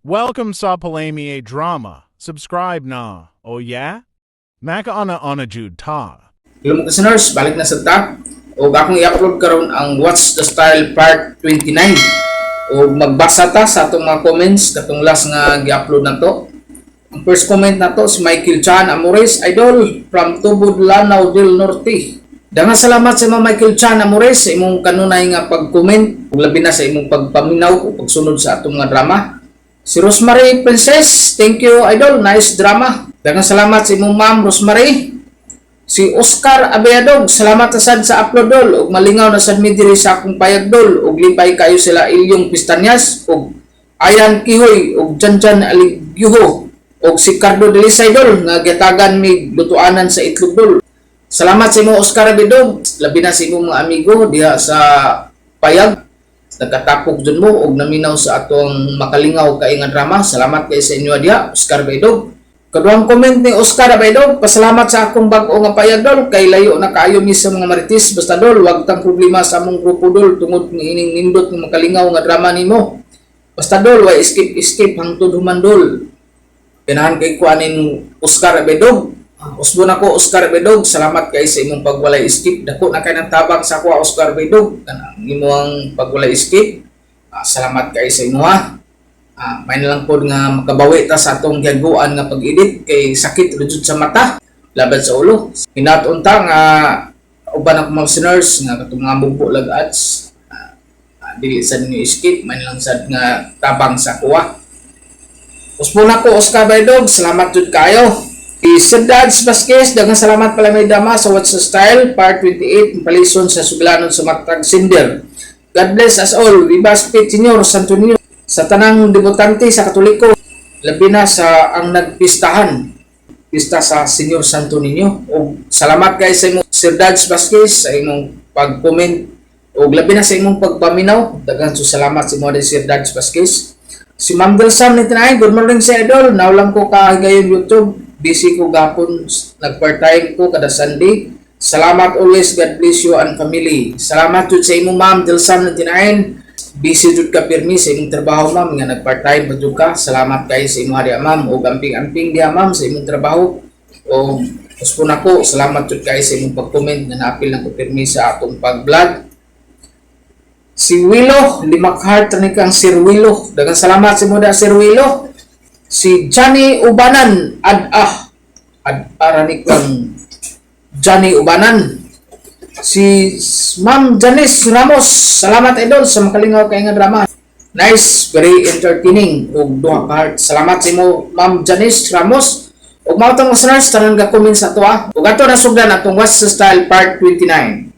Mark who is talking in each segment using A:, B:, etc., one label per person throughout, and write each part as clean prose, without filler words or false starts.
A: Welcome sa Palamier Drama. Subscribe na. Oh yeah? Maka ana jud ta.
B: Hello mga listeners, balik na sa ta. O akong i-upload karon ang What's the Style Part 29. O magbasa ta sa atong mga comments katong last nga gi-upload na to. Ang first comment na to si Michael Chan Amores, Idol from Tubod, Lanao del Norte. Daghang salamat sa mga Michael Chan Amores sa imong kanunay nga pag-comment ug labi na sa imong pagpaminaw o pagsunod sa atong mga drama. Si Rosemary Princess, thank you Idol, nice drama. Daghang salamat sa imong ma'am Rosemary. Si Oscar Abeadog, salamat sad sa upload dol ug malingaw na sad mi diri sa akong payag dol ug lipay kayo sila Ilyong Pistanyas ug Ayan Kihoy ug Janjan Aligyuho ug si Cardo Delisay dol nga gitagan mi lutuanan sa itlog dol. Salamat sa imong Oscar Abeadog, labi na sa imong mga amigo diha sa payag. Nagkatapog dun mo ug naminaw sa atong makalingaw kay nga drama. Salamat kay sa inyo diha Oscar Abeadog. Kaduhang comment ni Oscar Abeadog, pasalamat sa akong bag-o nga payag dol kay layo na kaayo mi sa mga marites basta dol wag tang problema sa among grupo dol tungod ni ining nindot nga makalingaw nga drama nimo. Basta dol way escape hangtod human dol. Ganahan kay kuanin Oscar Abeadog. Usbon ako Oscar Abeadog, salamat kay sa imong pagwalay skip. Dako na kay nang tabang sa ako Oscar Abeadog kanang imong pagwalay skip. Salamat kay sa imo ha. May nalang po nga makabawi ta sa atong giaguan nga pag-edit kay sakit rujud sa mata, laban sa ulo. Hinaton ta nga uban ako mga listeners nga katong mga bugbo lag ads. Dili sad ni skip, may nalang sad nga tabang sa kuha. Usbon ako Oscar Abeadog, salamat jud kayo. Dads Vasquez, daghang salamat pala may dama sa What's the Style Part 28 palison sa suglanon sa Matag Cinder. God bless us all. Viva Spit Senior Santo Niño sa tanang debutante sa Katoliko, labi na sa ang nagpistahan pista sa Senior Santo Niño. O salamat guys sa imong Sir Dads Vasquez sa imong pag-comment o labi na sa imong pagpaminaw. Daghang salamat sa imong Sir Dads Vasquez. Si Ma'am Delsam ni Tinay, good morning sa Idol. Now lang ko kahigayon YouTube. Busy ko gapon, nag-part-time ko kada Sunday. Salamat always, God bless you and family. Salamat jud sa imong Ma'am Delsam ni Tinay. Busy jud ka pirmi sa imong trabaho ma'am nga nag-part-time pa jud ka. Salamat kay sa imong diha ma'am ug amping-amping diha ma'am sa imong trabaho. O uspon ako, salamat jud kay sa imong pag-comment nga naapil na ko pirmi sa atong pag-vlog. Si Willow, limak heart ni kang Sir Willow. Daghang salamat sa imong Sir Willow. Si Johnny Ubanan, arani kang Johnny Ubanan. Si Ma'am Janice Ramos, salamat Idol sa makalingaw kay nga drama. Nice, very entertaining ug duha ka heart. Salamat sa imo Ma'am Janice Ramos. Ug mao tong listeners tanan ga comment sa ato ug ato na sugdan atong What's the Style Part 29.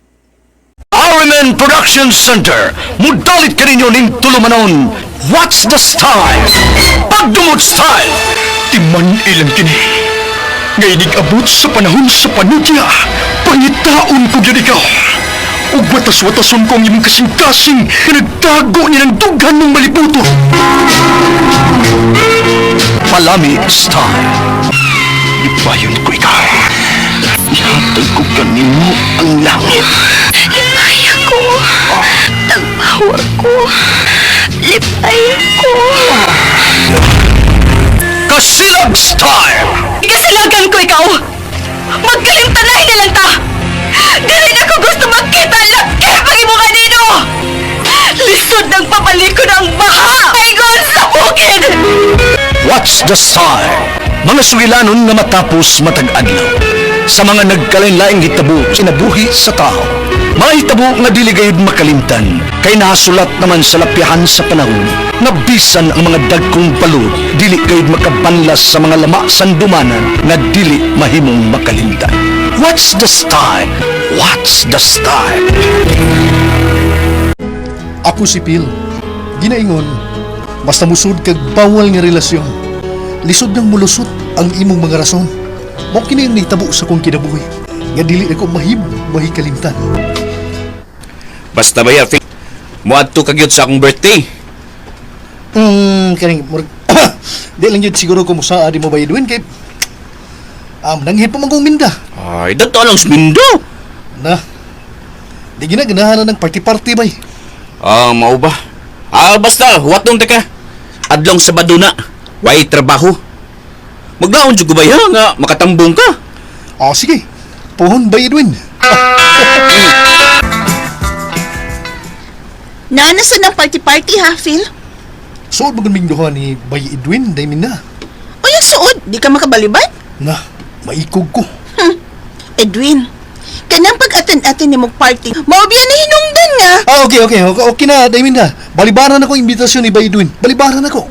C: Ariman Production Center, mudalit ka ninyo ning tulumanon. What's the Style? Pagdumot Style, timan ilang kini. Ngayon abot sa panahon sa panutya, pangitaon ko dyan ikaw. Ug watas-watason ko ang imong kasing-kasing na nagtago niya ng dughan ng maliputo. Palami Style. Ibayon ko ikaw. Ihatag ko kanimo ang langit.
D: Lipay ako. Tagpawar ko. Lipay ko.
C: Kasilag Style.
D: Ikasilagan ko ikaw. Magkalimtanay na lang ta. Dili na ko gusto magkita laki pag imo kanino. Lisod ng papalikod ang baha. Aygon sa bukid.
C: What's the Style? Mga sugilanon na matapos matag-adlaw. Sa mga nagkalain-laing hitabo sinabuhi sa tao. Mga hitabo nga dili gayud makalimtan. Kay nasulat naman sa lapihan sa panahon. Nabisan ang mga dagkong balod. Dili gayud makabanlas sa mga lama sandumanan nga dili mahimong makalimtan. What's the Style? What's the Style?
E: Ako si Phil. Ginaingon, basta musud kag bawal nga relasyon. Lisod nang mulusot ang imong mga rason. Mo kini ang nitabo sa kong kinabuhi. Nga dili ako mahikalimtan.
F: Basta ba ya, Phil? Muadto kagyod sa akong birthday.
E: Kaning di lang yun siguro kung sa di mo bayadwin kay nanghit pa magong minda.
F: Ay, dato lang smindo.
E: Na, di ginaganahan na ng party-party bay.
F: Mao ba? Basta, huwat nung teka. adlong Sabado na. Way trabaho. Magdaon jud ko ba ya nga makatambong ka?
E: Sige. Pohon ba Edwin?
D: Nanasan ang party-party ha, Phil?
E: Suod ba gaming duha ni Bay Edwin, Daymin na?
D: O yung suod, di ka makabalibay?
E: Na, maikog ko.
D: Edwin, kanang pag-atin-atin ni mong party, maubyan na hinungdan nga.
E: Okay na, Daymin na. Balibaran ako imbitasyon ni Bay Edwin. Balibaran ako.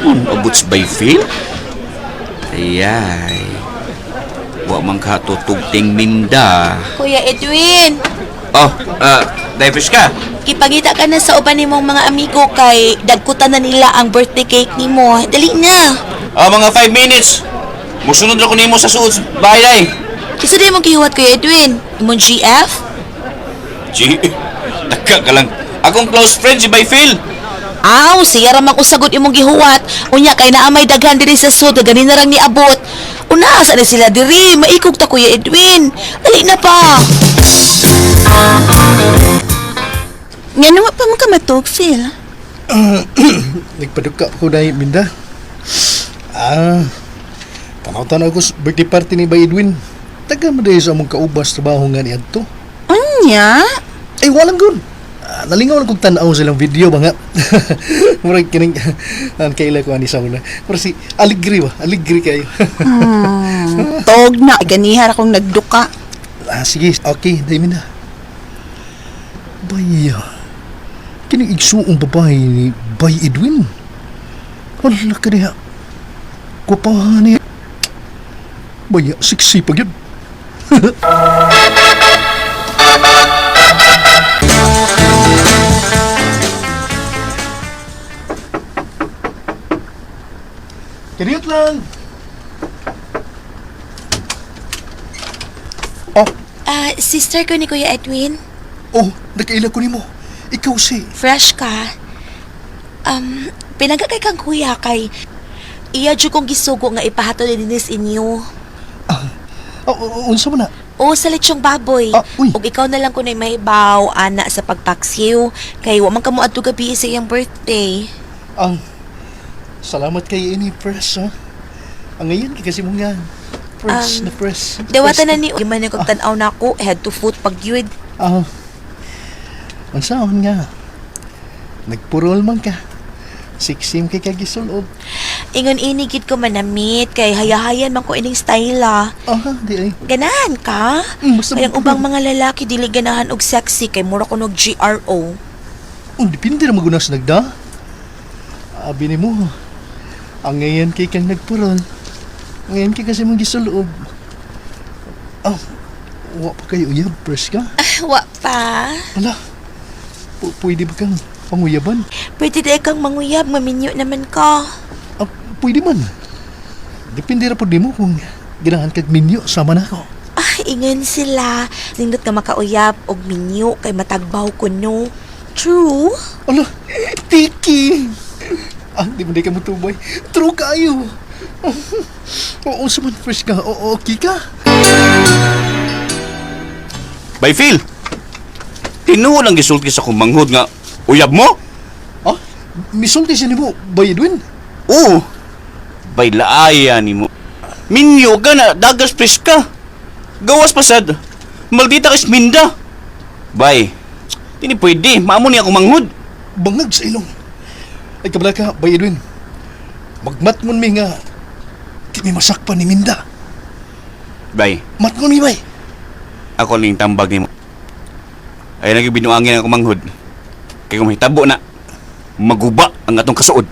F: Abuts by Phil? Ayay. Wa man ka tutugting minda.
D: Kuya Edwin,
F: Oh, Davis ka?
D: kipagita ka na sa uban ni mong mga amigo kay dagkutan na nila ang birthday cake ni mo. Dali na.
F: Mga 5 minutes. Musunod ako nimo sa suod sa bahay.
D: Isa din mong kihuwat, Kuya Edwin. Imong GF?
F: Taka ka lang. Akong close friend si Bay Phil.
D: Aw, siya ramang usagot imong gihuwat. Unya kay naamay daghan diri sa sud, ganin na lang ni abot. Una, asa na sila diri? Maikog ta, Kuya Edwin. Dali na pa. Nga nawa pa mo ka matog, Phil.
E: Nagpaduka ko na Minda. Tanaw-tanaw ko sa birthday party ni Bay Edwin. Taga mo dahil sa among kaubas trabaho nga ni Adto.
D: Unya?
E: Walang good. Nalingaw na kong tanaw silang video ba nga. Murag kining kaila ko ani sa una. Pero si Aligri kayo.
D: Tog na. Ganihar akong nagduka.
E: Sige, okay, dahil na. Baya, kining igsuong babae ni Bay Edwin. Wala ka niya. Kupahan niya. Baya, siksi pag yun. Kiriot lang.
D: Sister ko ni Kuya Edwin.
E: Nakaila ko ni mo. Ikaw si...
D: Fresh ka. Pinagkakay kang kuya kay iya dyo kong gisugo nga ipahatol din sa inyo.
E: Unsa mo na?
D: O sa lechong baboy.
E: Uy.
D: Ug ikaw na lang ko na may baw, ana sa pagpaksiw. Kay wa man ka mo adto gabi sa iyang birthday.
E: Salamat kay ini press, ha? Ang ngayon, kasi mo nga. Press na press.
D: Dewata na ni Iman kong tanaw na ako, head to foot pagyud.
E: Mansaon nga. Nagpurol man ka. Siksim kay kagisulod.
D: Ingon inigid ko manamit kay hayahayan man ko ining style ah.
E: Di ay.
D: Ganahan ka?
E: Basta
D: Kay ang ubang mga lalaki dili ganahan og sexy kay mura ko nog GRO.
E: Depende na magunas nagda. Abi ni mo. Ang ngayon kay kang nagpurol. Ngayon kay kasi mong gisulod. Wa pa kayo uyab, press ka?
D: Wa pa.
E: Ala, pwede ba kang panguyaban?
D: Pwede na kang manguyab, maminyo naman ka.
E: Pwede man. Depende na po di mo kung ganahan kag minyo sama na ako.
D: Ingon sila. Nindot ka makauyab og minyo kay matagbaw ko no. True?
E: Ala, tiki! Di mo di ka matubay. True kayo. Oo, saman fresh ka. Okay ka?
F: Bay Phil, tinuo lang gisulti sa kumanghod nga uyab mo?
E: Misulti siya ni mo, Bay Edwin?
F: Oo. Bay laaya ni mo. Minyo ka na, dagas pres ka. Gawas pasad. Maldita kas minda. Bay, hindi pwede. Maamo niya akong manghod.
E: Bangag sa ilong. Ay kabala ka, Bay Edwin. Magmatmon mi nga di mi masakpan ni Minda.
F: Bay,
E: Matmon mi, Bay.
F: ako lang yung tambag ni mo. Ay nagibinuangin ako manghod. Kaya kung mahitabo na, maguba ang atong kasuod.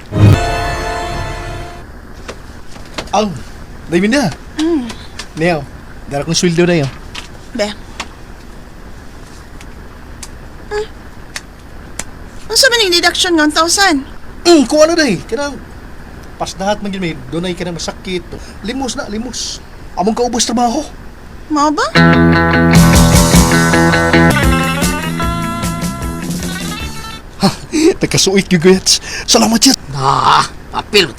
E: Day Minda. Niyaw, dara kong sweldo na yun.
D: Be. Ano sa maning deduction ng 1,000?
E: Kung ano day, kanang pasdahat man yun may dunay ka na masakit. Limos na, limos. Among kaubos trabaho.
D: Mao ba?
E: Nagkasuik yung guyats. Salamat yan.
G: Papil,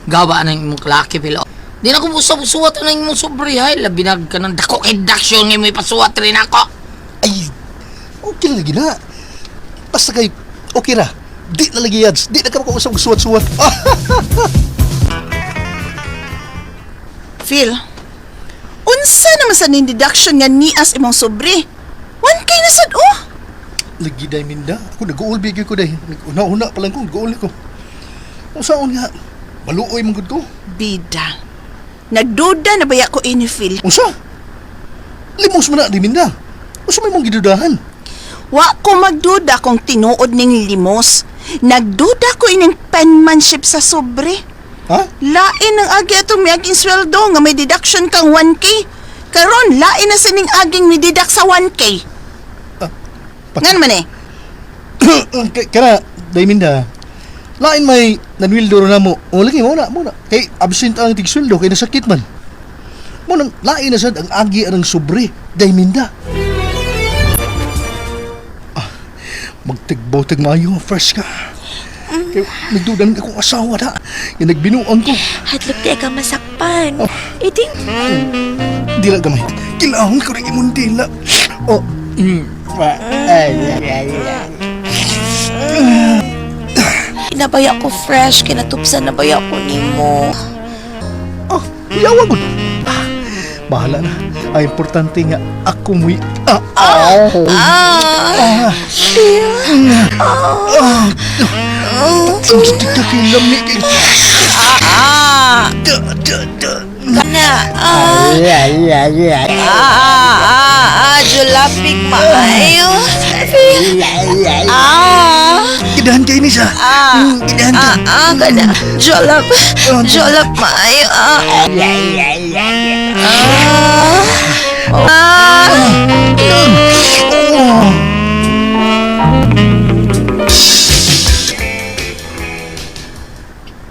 G: gawa ng imong klaki, Pilo. Di na ko busa-busuwat na yung sobre, hay. Labinag ka ng dako kay Daksyon ngayon may pasuwat rin ako.
E: Ay, okay na lagi na. Basta kay, okay ra. Di na lagi yan. Di na ka makausap suwat-suwat. Ah,
H: Phil, unsa naman sa ning deduction nga nias imong sobre? 1K na sad oh.
E: lagi day minda. Ako nag-uol bigay ko day. Una-una pa lang ko, nag-uol ko. Kung saan nga, maluoy mong ko.
H: Bida. Nagduda na baya ko ini, Phil.
E: Unsa? Limos mo na, di minda. Unsa may mong gidudahan?
H: Wa ko magduda kung tinuod ning limos. Nagduda ko ining penmanship sa sobre.
E: Ha?
H: Lain ang agi atong miaging sweldo nga may deduction kang 1K. Karon lain na sining aging mididak sa 1K. Nga naman eh.
E: Kaya, day minda. Lain may nanwildo na mo. O lagi, muna. Kay absent ang tigsuldo, kay nasakit man. Munang lain na sad ang agi arang sobre. Day minda. Magtigbaw-tig maayo, fresh ka. Kaya nagdudan akong asawa na. Yung nagbinuang ko.
D: Hadlok di ka masakpan.
E: Oh.
D: Iting,
E: Dila gamay. Kailangan ko rin imong dila. Oh.
D: inabaya ko fresh, kinatupsan na baya ko nimo.
E: Oh, yawa ko. Bahala na. Ang importante nga ako mo'y... Ang titik na lamig.
D: Julapig maayo.
E: Kidahan kayo ni sa. Kidahan ka.
D: Kada. Julap maayo.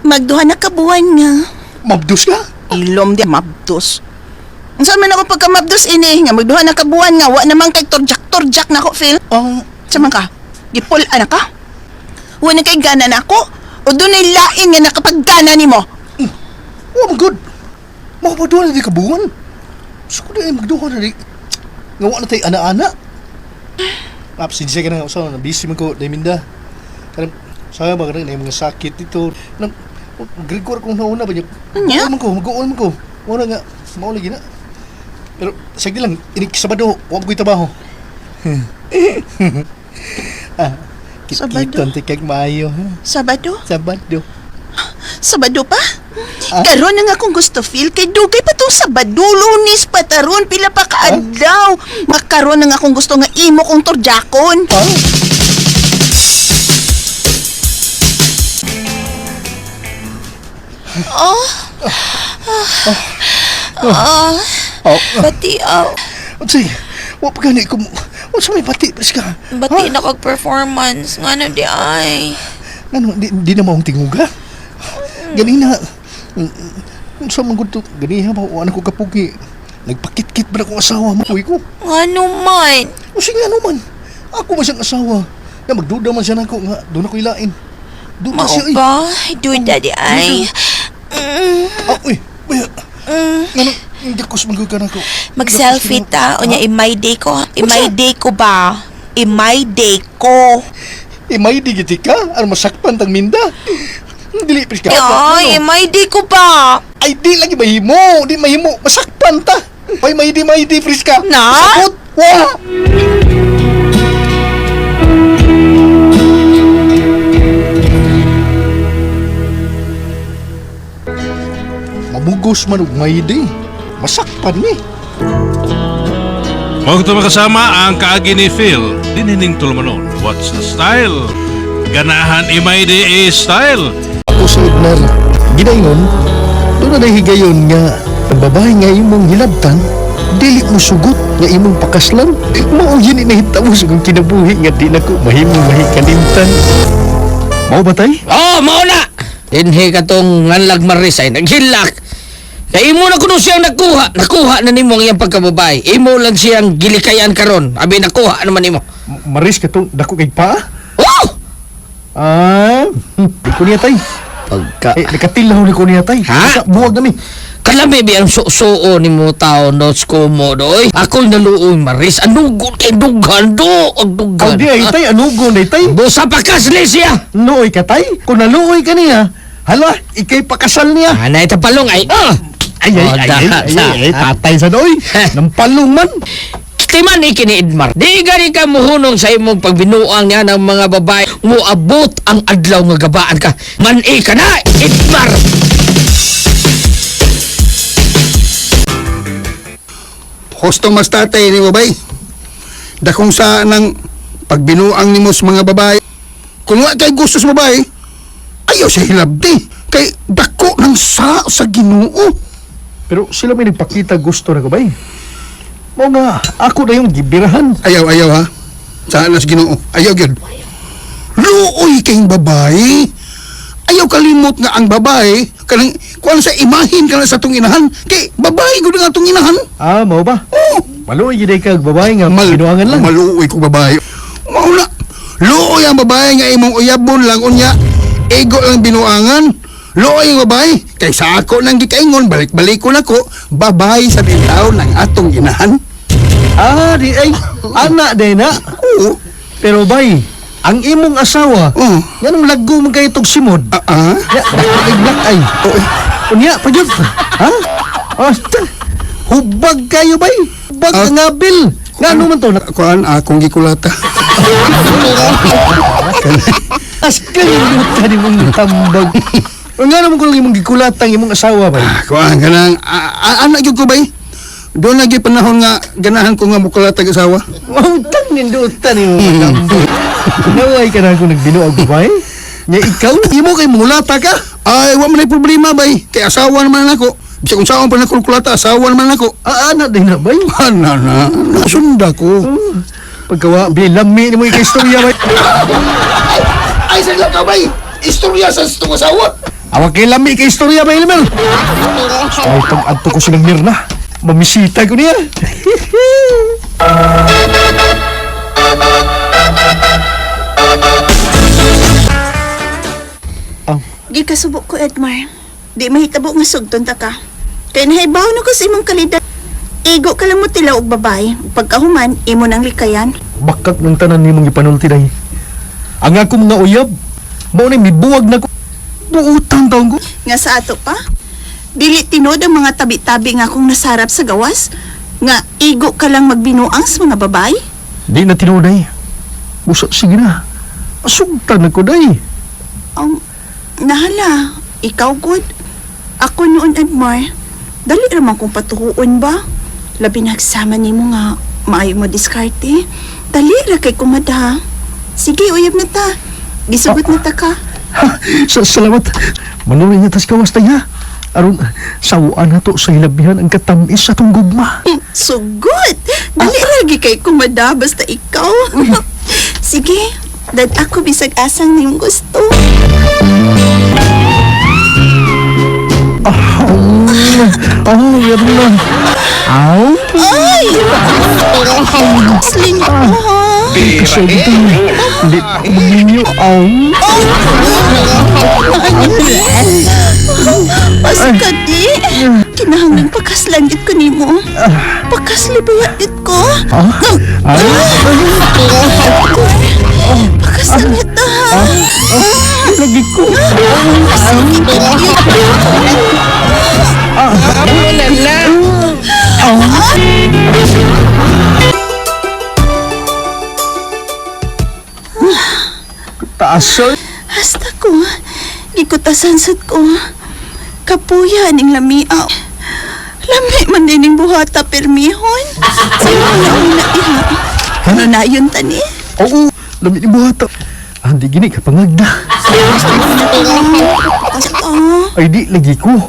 H: Magduha na kabuhan nga.
E: Mabdus ka?
H: Ilom di mabdos. Unsa man ako pagka-mabdos ini nga magduha na kabuhan nga wa namang kay torjak na ako, Phil. Sama ka? Gipul-an ka? Wa na kay gana na ako? O dunay lain nga nakapaggana nimo?
E: Oh my God. Makapaduha na di kabuhan. So ko na magduha na di. Nga wala tayo ana-ana. Sinsya ka na nga. So, busy man ko, Dayminda. Karang, saya ba ka na yung mga sakit dito. Grigor kong nauna ba niya?
H: Anya?
E: Mag-uol man ko. Wala nga, maulagi na. Pero, sagdi lang, Sabado, huwag ko'y trabaho.
H: Sabado?
E: Kiton, tikag maayo.
H: Sabado?
E: Sabado.
H: Sabado pa? Karon na nga akong gusto, Phil. Kay dugay pa itong Sabado, Lunes, pataron, pila pa kaadlaw. Makaroon na nga akong gusto nga imo kong torjakon.
D: Bati,
E: Sige, huwag pa gani ko. Huwag sa may pati, pres ka.
D: bati na kag-performance. Nga na di ay.
E: Ano, di na maong tinguga? Ganina, sa mga gusto, ganina ba, anak ko kapugi. Nagpakit-kit ba na kong asawa mo, kuy ko?
D: Ano man?
E: O sige, ano man. Ako ba siyang asawa? Na magduda man siya na ko, nga, doon ako ilain. Doon na
D: Mao
E: siya,
D: ba? Duda di ay.
E: Uy, baya. Ano, hindi ko sumagod ka na ko.
D: Mag-selfie ta. O niya, imay day ko. Imay day ko ba? Imay day ko.
E: May digiti ka? Ano masakpan tang minda? Dili, pres ka.
D: Ay, imay day ko ba?
E: Ay, di lagi mahimo. Di mahimo. Masakpan ta. Ay, may di, pres ka.
D: Na?
E: Sakot. Wah! Mabugos man og may di. Masakpan ni.
I: Huwag ito makasama ang kaagi ni Phil. Dinining tulumanon. What's the style? Ganahan imay di style.
E: Ako sa Ignar, ginaingon, doon na higayon nga, ang babae nga imong hilabtan, dili mo sugot nga imong pakaslan. Mao yun inahitabo sa kong kinabuhi nga di na ko mahimong mahikalimtan. Mao ba tay?
G: Mao na! Dinhi ka tong nganlag marisay, naghilak. Kaya imo na kuno siyang nakuha na nimo ang iyang pagkababay. Imo lang siyang gilikayan karon. Abi nakuha naman nimo.
E: Maris ka to, dako kay pa?
G: Oh!
E: Di ko niya tay.
G: Pagka...
E: nakatilaw ni ko niya, tay.
G: Ha?
E: Buwag na mi.
G: Kalami ba ang suo ni mo tao notes ko mo doy? Ako naluoy maris. Anugon kay dugan do? Ang dugan.
E: Di ay, tay. Anugon ay, tay.
G: Busa pa kasli siya.
E: Luoy ka, tay. Kung naluoy ka niya, hala, ikay pakasal niya.
G: Anay tapalong ay...
E: Ay, tatay sa doy. Nang palong man.
G: Timan ikini Edmar. Di gani ka muhunong sa imong pagbinuang niya ng mga babae. Muabot ang adlaw nga gabaan ka. Man-i ka na, Edmar!
J: Husto mas tatay ni babay. Dakong sa nang pagbinuang ni mo sa mga babae. Kung nga kay gusto sa babae, ayaw siya hilabdi. Kay dako ng sa Ginoo.
E: Pero sila may nagpakita gusto na kabay. Mo nga, ako na yung gibirahan.
J: Ayaw ha. Saan na sa Ginoo? Ayaw yun. Luoy kayong babae. Ayaw kalimot nga ang babae. Kanang, kung sa imahin ka na sa itong inahan. Kay babae ko na nga itong inahan.
E: Ah, mau ba?
J: Oo.
E: Maluoy yun ay kag babae nga binuangan lang.
J: Maluoy kong babae. Mauna. Luoy ang babae nga imong uyabon lang unya. Ego lang binuangan. Luoy ang babae. Kay sa ako nang gikaingon, balik-balik ko na ko. Babae sa bitaw ng atong inahan.
E: Ah, di ay. Anak din na.
J: Oo.
E: Pero bay, ang imong asawa, yanong lago mo kayo itong simod. Ya, black ay. Unya, pagyod. Ha? Oh, hubag kayo bay. Hubag ang abil. Nga ano man to?
J: Kuan, akong gikulata.
E: Askan yung ka di mong tambag. O nga naman kung imong gikulatang imong asawa bay.
J: Kuan, ganang, anak yun ko bay. Doon lagi panahon nga ganahan ko nga mukulatag asawa.
E: Mautang nindutan yung tambag. Naway ka na kung nagbinuag bay. Nya ikaw, imo kay mulata ka.
J: Ay, wa man ay problema bay. Kay asawa naman ako. Bisa kung saan pa na kulkulata, asawa naman ako.
E: Anak din na bay.
J: Ana na, nasunda ko.
E: Pagkawa, bilami ni mo ika-istorya bay.
J: Ay, sa ka bay. Istorya sa itong asawa.
E: Awag kay lami ika-istorya bay naman. Ay, pag-adto ko silang Mirna. Mamisita ko niya.
H: Di kasubok ko, Edmar. Di mahitabo nga sugton ta ka. Kaya nahibaw na ko sa imong kalidad. Igo ka lang mo tila og babae. Pagkahuman, imo nang likayan.
E: Bakak ng tanan ni mong ipanulti day. Ang ako mga uyab, mao na mibuwag na ko. Buutang taong ko.
H: Nga sa ato pa, dili tinod ang mga tabi-tabi nga akong nasarap sa gawas. Nga igo ka lang magbinuang sa mga babae.
E: Di na tinuday. Busa, sige na. Asugtan ako day.
H: Nahala, ikaw good. Ako noon, Edmar, dali naman kong patuhuon ba? Labi nagsama ni mo nga, maayo mo diskarte. Dali ra kay kumada. Sige, uyab na ta. Gisugot na ta ka.
E: Salamat. Manuloy niya tas kawas tayo ha. Aron, sawaan na to sa hilabihan ang katamis sa tong gugma.
H: Sugot! Dali lagi kay kumada basta ikaw. Sige, dad ako bisag asang niyong gusto.
E: Yan na. Aw.
H: Ay! Sling ko ha?
E: Kasi dito, hindi magninyo. Aw.
H: Pasok di. Kinahanglan pagkaslangit ko ni mo. Pagkaslibayat ko. Pagkaslangit na ha.
E: Lagi ko. Taasoy.
H: Hasta ko. Gikutasan sad ko. Kapuya ning lamiaw. Lami man dining buhata permihon. Sino na una iha? Ano na yun tani?
E: Oo, lamit ni buhata. Hindi gini ka pangagda. Ay di, lagi ko.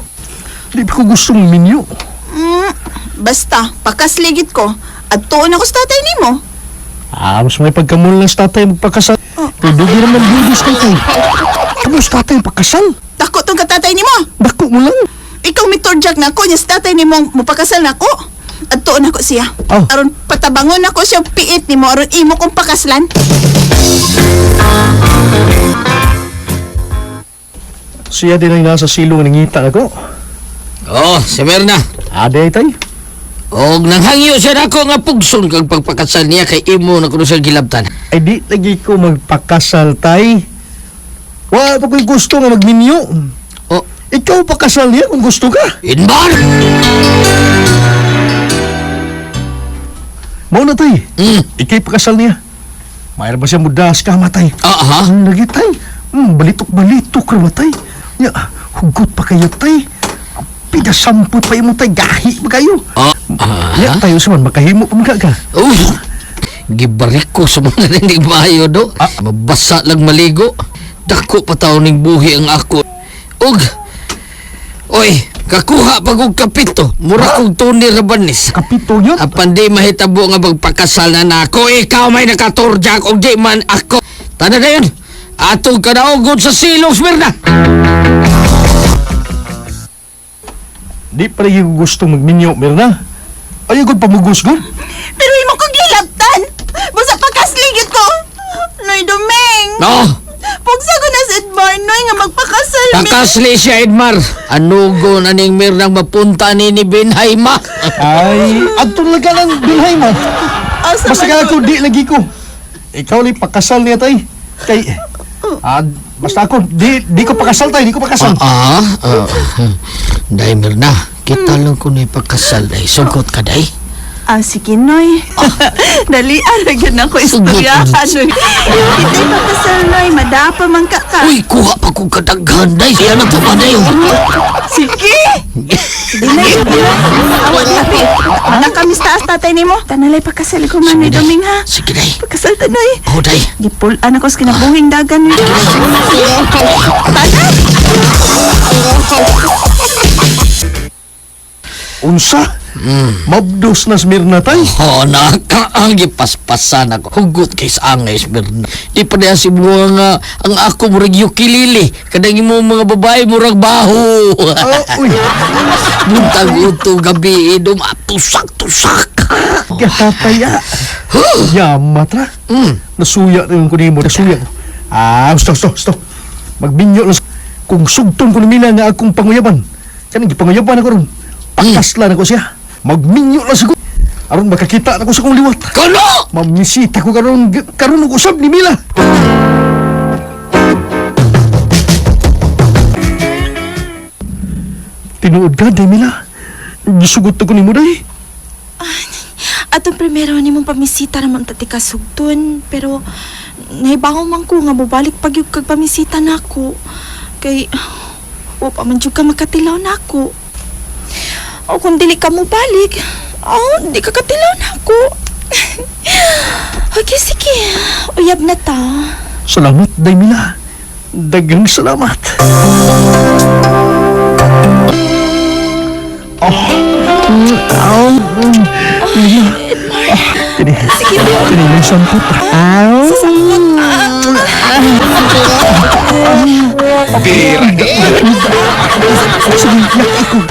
E: Di pa ko gustong minyo.
H: Basta, pakasligit ko. At tuon ako sa tatay ni mo.
E: Mas may pagkamul lang sa tatay magpakasal. Pero di naman bibis kay kay. Kamu sa tatay magpakasal?
H: Takot tong katatay ni mo.
E: Dako mo lang.
H: Ikaw mitorjak na ako, niya sa tatay ni mo mupakasal na ako. At tuon ako siya. Aron patabangon ako siya piit ni mo, aron imo kong pakaslan.
E: Siya din ay nasa silong nangita ako.
G: Oh, si Mirna.
E: Aday tay.
G: Og nanghangyo siya na ako nga pugson kag pagpakasal niya kay imo na kuno siya gilabtan.
E: Ay di lagi ko magpakasal tay. Wa pa ko'y gusto nga magminyo.
G: Oh,
E: Ikaw pakasal niya kung gusto ka.
G: Inbar!
E: Mao na tay.
G: Mm.
E: Ikay pakasal niya. Mayroon ba siya mudas ka matay?
G: Aha.
E: Lagi tay. Balitok-balitok ra matay. Ya, hugot pa kayo tay. Pidasampot pa imo tay gahi pa kayo. Ya tayo sa man makahimo pa mga ka.
G: Oh, gibarik ko sa mga hindi maayo do. Mabasa lang maligo. Dako pa taon ning buhi ang ako. Og, oy, kakuha pa kong kapito. Mura kong Tony Rabanes.
E: Kapito yun?
G: Apan di mahitabo nga magpakasal na nako. Ikaw may nakaturjak og di man ako. Tanda na yun. Atong kanaugod sa silong Smirna.
E: Di pa rin yung gusto magminyo, Mirna. Ayaw ko pamugos-god.
H: Pero imo ko gilabtan. Basta pagkasligit ko. Noy Domeng.
G: No,
H: Pugsa ko na sa Edmar, Noy, nga magpakasal.
G: kakasli siya Edmar. Anugo na ning Mirnang mapunta ni Benhaima.
E: Ay, adto talaga lang bilhay mo.
H: Asa
E: Basta
H: man
E: ka ako, di lagi ko. Ikaw li pakasal niya tay. Kay, basta ako, di ko pakasal tay, di ko pakasal.
G: Day Mirna, kita lang ko na ipagkasal day. Sugot ka day.
H: sige, Noy. Dalian, lagyan ako istoryahan, Noy. Kita'y pakasal, Noy. Madapa man ka ka.
G: Uy, kuha pa kong kadaghan day. Siya na pa day.
H: Sige! Sige na, sige na. Awat happy. Anak kami sa taas tatay ni mo. Tanalay pakasal ko man, Noy Doming, ha?
G: Sige day.
H: Pakasal ta, Noy.
G: Oh day.
H: Gipulan ako sa kinabuhing dagan, Noy.
E: Unsa? Mabdos na Smirna tay.
G: Oh, nakaangi paspasan ako. Hugot kay sa angay Mirna. Di pa niya si buwa nga ang ako murag yukilili. Kadang mo mga babae murag baho.
E: Uy,
G: Buntag uto gabi idom tusak-tusak.
E: katataya. Yamat ra. Nasuya rin ko nimo, nasuya. Gusto. Magbinyo lang. Kung sugton ko ni Mina nga akong panguyaban. Kanang gipanguyaban ako ron. Pakaslan ako siya. Magminyo lang siguro. Aron makakita na ko sa kong liwat.
G: Kano?
E: Mamisita ko karon usab ni Mila. Tinuod ka, day Mila. Gisugot ko ni mo, day.
D: Atong primero ni mong pamisita naman tati kasugton. Pero, naibangon man ko nga mubalik pag yung kag pamisita na ako. Kay, pa man jud ka makatilaw na ako. O kung dili ka mo balik, di ka katilaw na ako. Okay, sige. Uyab na ta.
E: Salamat, day Mila. Dagang salamat. Kini yung sampot.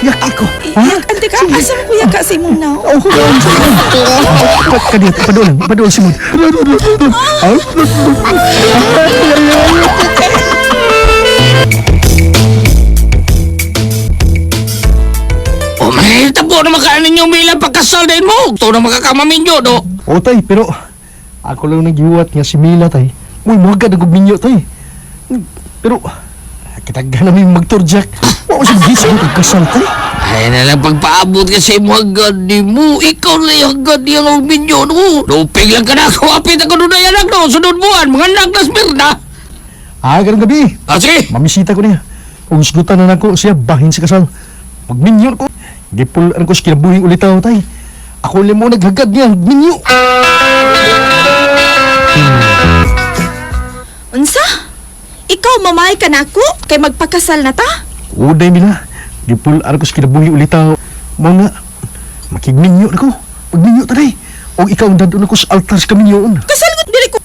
E: Yak iko.
D: Ante ka, asa mo kuya ka sa imong now?
E: Kadit, padol Simon.
G: O may tabo na makaanin yung bilang pagkasal din mo. Ito na makakamamin nyo, do.
E: O tay, pero ako lang naghiwat nga si Mila tay. Uy, mga ka nagubinyo tay. Pero kitaghan namin magturjak. Wa ko siya gising magkasal tay.
G: Ay na lang pagpaabot kasi mo agad di mo. Ikaw na yung agad yung uminyo, no. Lupig lang ka na ako. Apit ako doon na yan, no. Sunod buwan, mga anak na Smirna.
E: Ganang gabi.
G: Sige.
E: Mamisita ko niya. Kung sigutan na ako siya, bahin si kasal. Magminyo ko. Gipulan ko sa kinabuhi ulit ako tay. Ako lang mo naghagad niya, minyo.
D: Unsa? Ikaw mamay ka na ako? Kay magpakasal na ta?
E: Uday Mila. Gipulan ko sa kinabuhi ulit ako. Mga makigminyo na ko. Magminyo taday. O ikaw dadun ako sa altar sa kaminyoon.
D: Kasal ko dili ko.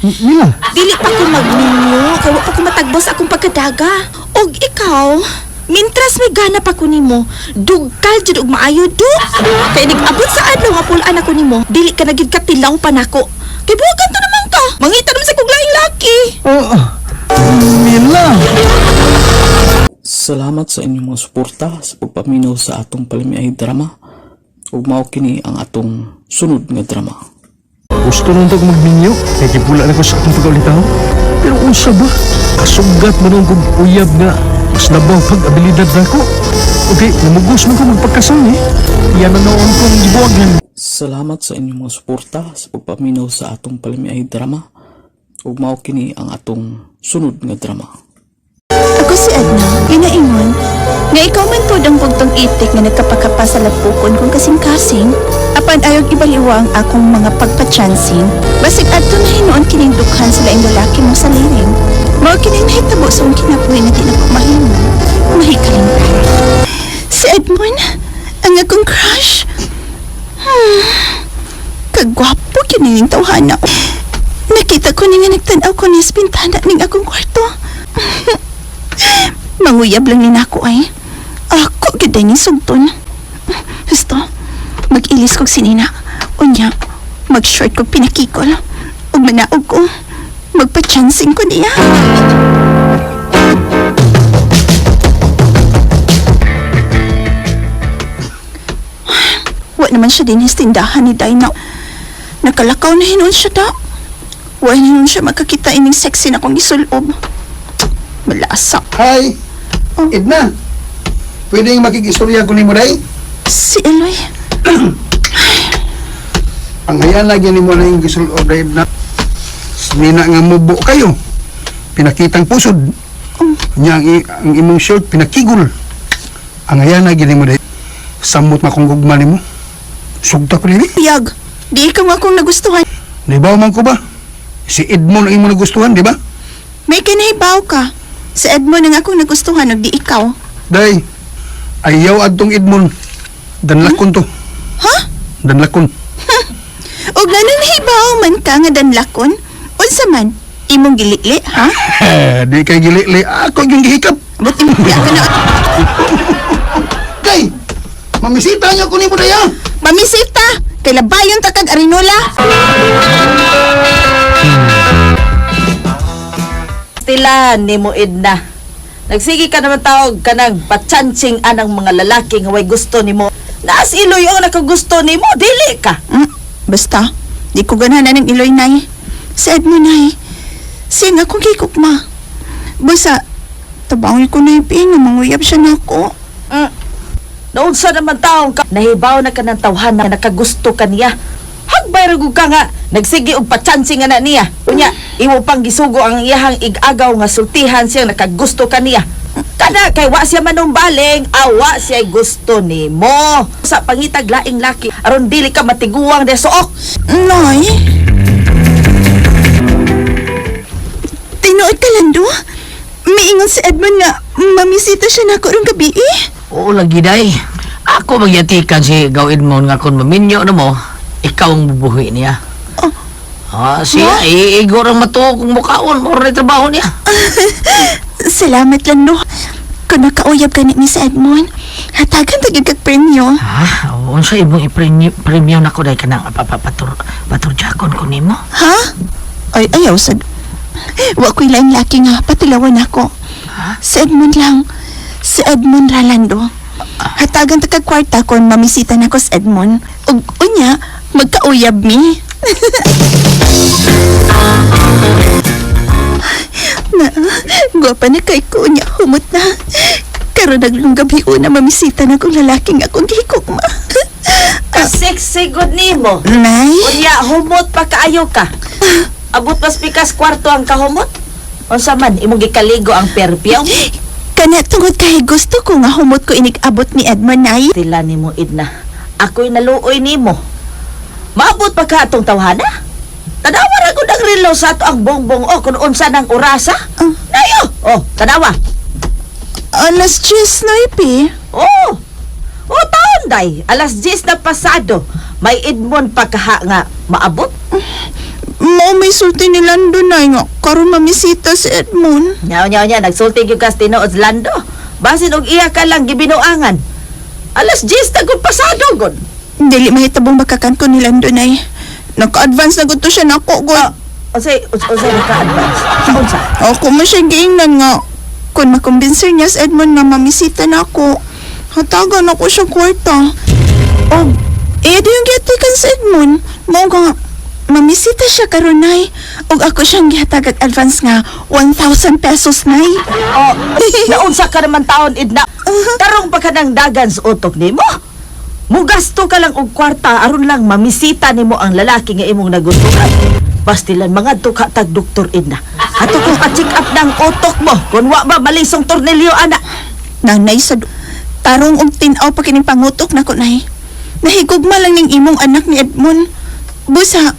E: Mila.
D: Dili pa ko magminyo. Kaya wa pa ko matagbos akong pagkadaga. Og ikaw, mintras may gana pa ko nimo, dugkal jud og maayo do. Kay nag-abot sa adlaw nga pulaan ako nimo, dili ka nagid katilaw pa nako. Kay buwagan to naman ka. Mangita naman sa kog laing laki.
E: Mila.
K: Salamat sa inyong mga suporta sa pagpaminaw sa atong palimiay drama. Ug mao kini ang atong sunod nga drama.
E: Gusto nung ito magminyo, kaya kipula na ko sa akong pag-ulitaw. Pero unsa ba? Kasugat mo nung kong uyab nga, mas nabaw pag-abilidad na ko. Okay, namugos mo ko magpagkasal eh. Yan na noon kong gibuwagan.
K: Salamat sa inyong mga suporta sa pagpaminaw sa atong palimiay drama. Ug mao kini ang atong sunod nga drama.
H: Ako si Edna, inaingon, nga ikaw man po ang bugtong itik nga nagkapakapa sa lapukon kung kasing-kasing, apan ayog ibaliwa ang akong mga pagpachansing, basig adto na hinoon kining dukhan sa laing lalaki mo sa liring. Mao kining nahitabo sa akong kinabuhi na di na ko mahimo. Mahikalimtan. Si Edmond, ang akong crush. Kagwapo kining tawhana. Nakita ko ni nga nagtanaw ko niya sa bintana ning akong kwarto. Manguyab lang ni nako ay. Ako giday ni sugton. Gusto, mag-ilis kog sinina. Unya, mag-short kog pinakikol. Ug manaog ko, magpa-chancing ko niya. Wa naman siya din sa tindahan ni Dina. Nakalakaw na hinon siya da. Wa hinon siya makakita ining sexy na kong isulob. Malasa.
J: Hi! Edna! Pwedeng makikistorya ko ni mo day?
H: Si Eloy.
J: Ang hayan lagi ni mo na yung gisulob day, Edna. Sinina nga mubo kayo. Pinakitang pusod. Nya ang imong short pinakigul. Ang hayan lagi ni mo day. Samot makong gugma ni mo. Sugta ko nili.
H: Piyag, di ikaw nga akong nagustuhan.
J: Naibaw man ko ba? Si Edmond ang imong nagustuhan, di ba?
H: May kinahibaw ka. Si Edmond ang akong nagustuhan, ug di ikaw.
J: Day, ayaw adtong Edmond. Danlakon to.
H: Ha?
J: Danlakon.
H: Og nananahibaw man ka nga danlakon? Unsa man? Imong gilili, ha?
J: Di kay gili-li. Ako yung gihikap.
H: Buti mo ka na.
J: Day, mamisita niyo ko ni mo daya.
H: Mamisita! Kay labayon ta kag arinola.
D: Tila ni mo Edna. Nagsigi ka naman tawag ka ng patsansing anang mga lalaki nga way gusto ni mo. Naas iloy ang nakagusto ni mo, dili ka.
H: Basta, di ko ganahan ng iloy nay. Si Edmond nay. Sing akong kikukma. Basta, tabawin ko na yung pinga, manguyab siya na ako.
D: Noon sa naman taong ka, nahibaw na ka ng tawhan na nakagusto ka niya. Hagbay ragog ka nga, nagsigi og patsansing nga na niya. Unya, imo pang gisugo ang iyahang igagaw nga sultihan siyang nakagusto ka niya. Kana kay wa siya manumbaling, awa siya gusto nimo. Sa pangitag laing laki, aron dili ka matiguang de suok.
H: Nay? Tinuod ka lando? Miingon si Edmond nga mamisita siya na ako rin gabi eh.
G: Oo lagi day. Ako magyatikan si gawin mo nga kung maminyo na mo, ikaw ang bubuhi niya. Siya, iigor ang matuo kung mukaon, mo rin trabaho niya.
H: Salamat lang, no. Kung nakauyab ka ni si Edmond, hatagan tagig kag premyo.
G: Oo, sa ibong i-premium na ko dahil ka nang paturjakon ko ni mo.
H: Ha? Ay, ayaw sad. Wa ko'y laing laki nga, patilawan ako. Si Edmond lang. Si Edmond Rolando. Hatagan ta kag kwarta kung mamisita na ko si Edmond. Ug unya, magkauyab mi. Na, gwapa na kay ko niya, humot na. Karon naglong gabi na mamisita na kong lalaking akong gihikukma.
D: Sexy good nimo.
H: Nay?
D: Unya, humot pa kaayo ka. Abot mas pikas kwarto ang kahumot. Unsa man, imong gikaligo ang perpyaw.
H: Kana tungod kay gusto ko nga humot ko inig-abot ni Edmond nay.
D: Tila nimo Edna. Ako'y naluoy nimo. Maabot pa ka atong tawhana? Tanawa ra gud ang relo sa ato ang bongbong o kung unsa nang orasa. Nayo. Oh, tanawa.
H: Alas 10 na ipi.
D: Oh. Oh, taon day. Alas 10 na pasado. May Edmond pa kaha nga maabot.
H: May sulti ni Lando na nga. Karon mamisita si Edmond.
D: Nya, nagsulti yung kastino o Lando. Basin og iya ka lang gibinuangan. Alas 10 na gud pasado gud.
H: Dili mahitabong bakakan ko ni Lando na naka-advance na gud to siya nako gud.
D: Unsay naka-advance? Unsa?
H: Ako man siya giingnan nga. Kung makumbinser niya sa Edmond nga mamisita na ako, hatagan ako siya kwarta. O, di yung gihatagan sa Edmond. Mao nga, mamisita siya karunay. O ako siyang gihatag advance nga 1,000 pesos, nay.
L: Oh, naunsa ka naman taon, Edna. Tarong pa ka ng dagan sa utok ni mo. Mugasto ka lang og kwarta aron lang mamisita nimo ang lalaki nga imong nagustuhan. Pastilan mga tuka tag Dr. Edna. Ato kong pa-check up ng utok mo. Kung wa ba malisong tornilyo, ana.
H: Nanay, sa tarong og tinaw pa kining pangutok na ko, nay. Nahigugma lang ning imong anak ni Edmond. Busa,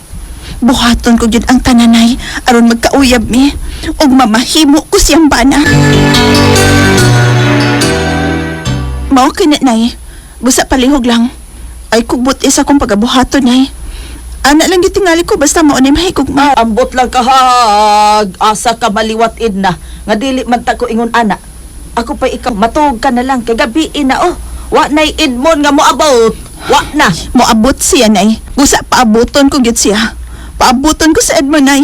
H: buhaton ko yun ang tananay aron magkauyab mi og mamahimo ko siyang bana. Mao kinit, nay. Busa palihog lang. Ay kugbot isa kong pagabuhaton, nay. Ana lang gitingali ko basta mao ni mahigugma.
L: Ambot lang kahag. Asa ka maliwat, Edna. Nga dili man ta ko ingon, ana. Ako pa ikaw, matug ka na lang. Kay gabiin na, oh. Wa na'y Edmond nga mo about. Wa na.
H: Moabot siya, nay. Busa paabuton ko gyud siya. Paabuton ko sa Edmond, nay.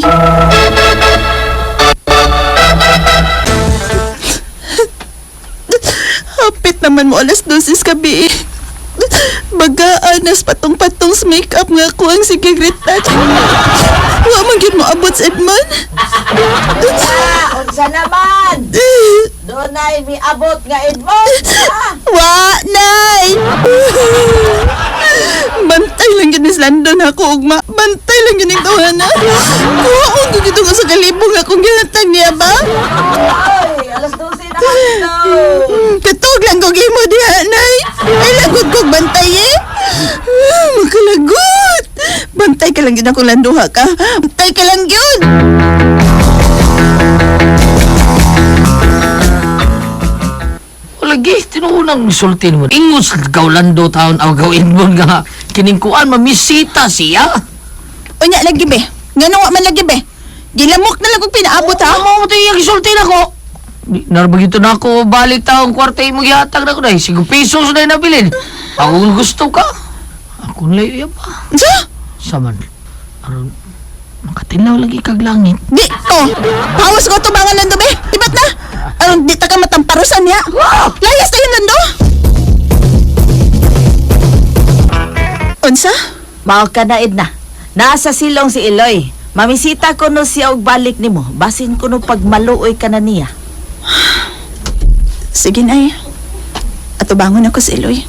H: Hapit naman mo alas 12 gabi. Bagaanas patong-patong sa make-up nga ko ang sigagrita. Wa man gyud mo abot sa Edmond.
L: Unsa naman? Doon ay may abot nga Edmond.
H: Wa, nay. Bantay lang yun ni Landon ako, ugma. Bantay lang yun yung tawana. Kuhaon ko gito nga sa kalibong akong ginatag niya ba?
L: Ay, alas 12 na kanino.
H: Katog lang kong imo diha, nay. Ay, lagot kong bantay eh. Magkalagot. Bantay ka lang yun akong landuha ka. Bantay ka lang yun.
G: Lagi, tinuunang sultin mo. Ingos Gaulando taon aw gawin mo nga kiningkuan mamisita siya.
H: Unya lagi be. Ngano wa man lagi be. Gilamok na lang kong pinaabot ha.
G: Mo mo tiyang sultin ako. Narbagito na ako balik taong kwarta mo gihatag na ko dai. 5 pesos na nabilin. Ako gusto ka. Ako layo pa.
H: Sa?
G: Saman. Aron makatilaw lagi kag langit.
H: Di ko. Pawas ko tubangan Lando be. Tibat na. Aron di ta ka matamparusan niya. Layas tayo Lando. Unsa?
L: Mao ka na, Edna. Nasa silong si Eloy. Mamisita ko no siya og balik nimo. Basin ko no pagmaluoy ka na niya.
H: Sige nay. Atubangon ako sa Eloy.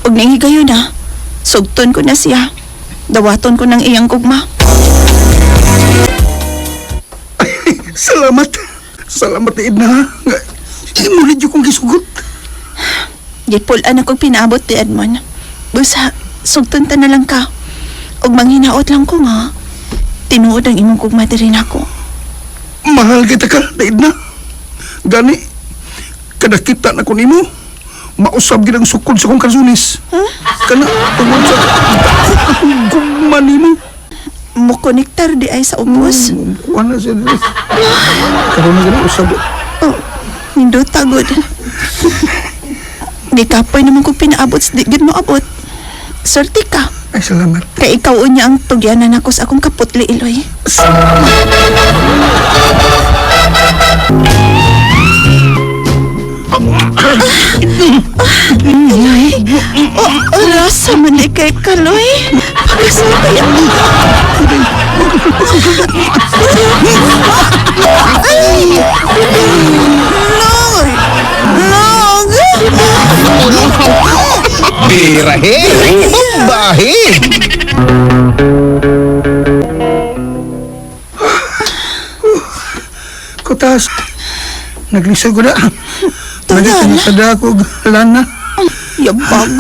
H: Og nanghigayon na. Sugton ko na siya. Dawaton ko ng iyang kugma.
J: Salamat. Salamat, Edna. Imulit yung kong gisugot.
H: Gipulan akong pinaabot ni Edmond. Busa, sugton ta na lang ka. Og manghinaot lang ko nga. Tinuod ang imong kugma rin ako.
J: Mahal kita ka, Edna. Gani, kada kita na ko nimo, mausab gid ang sukod sa kong kansunis. Kana, tungod sa akong gugma nimo.
H: Mukonektar di ay sa ubos.
J: Wala siya dito. Karoon na gano'n usab.
H: Oh, hindi tagod. Di kapoy naman kong pinaabot, di gid mo abot. Sorti ka.
J: Ay, salamat.
H: Kay ikaw unya ang tugyanan ako sa akong kaputli, Eloy. Eloy? Rasa man di kay Kaloy. Pagkasal kaya. Loy!
J: Birahe! Bahe! Kutas, naglisay ko na. Nagkakansada ako, lana.
H: Yabag.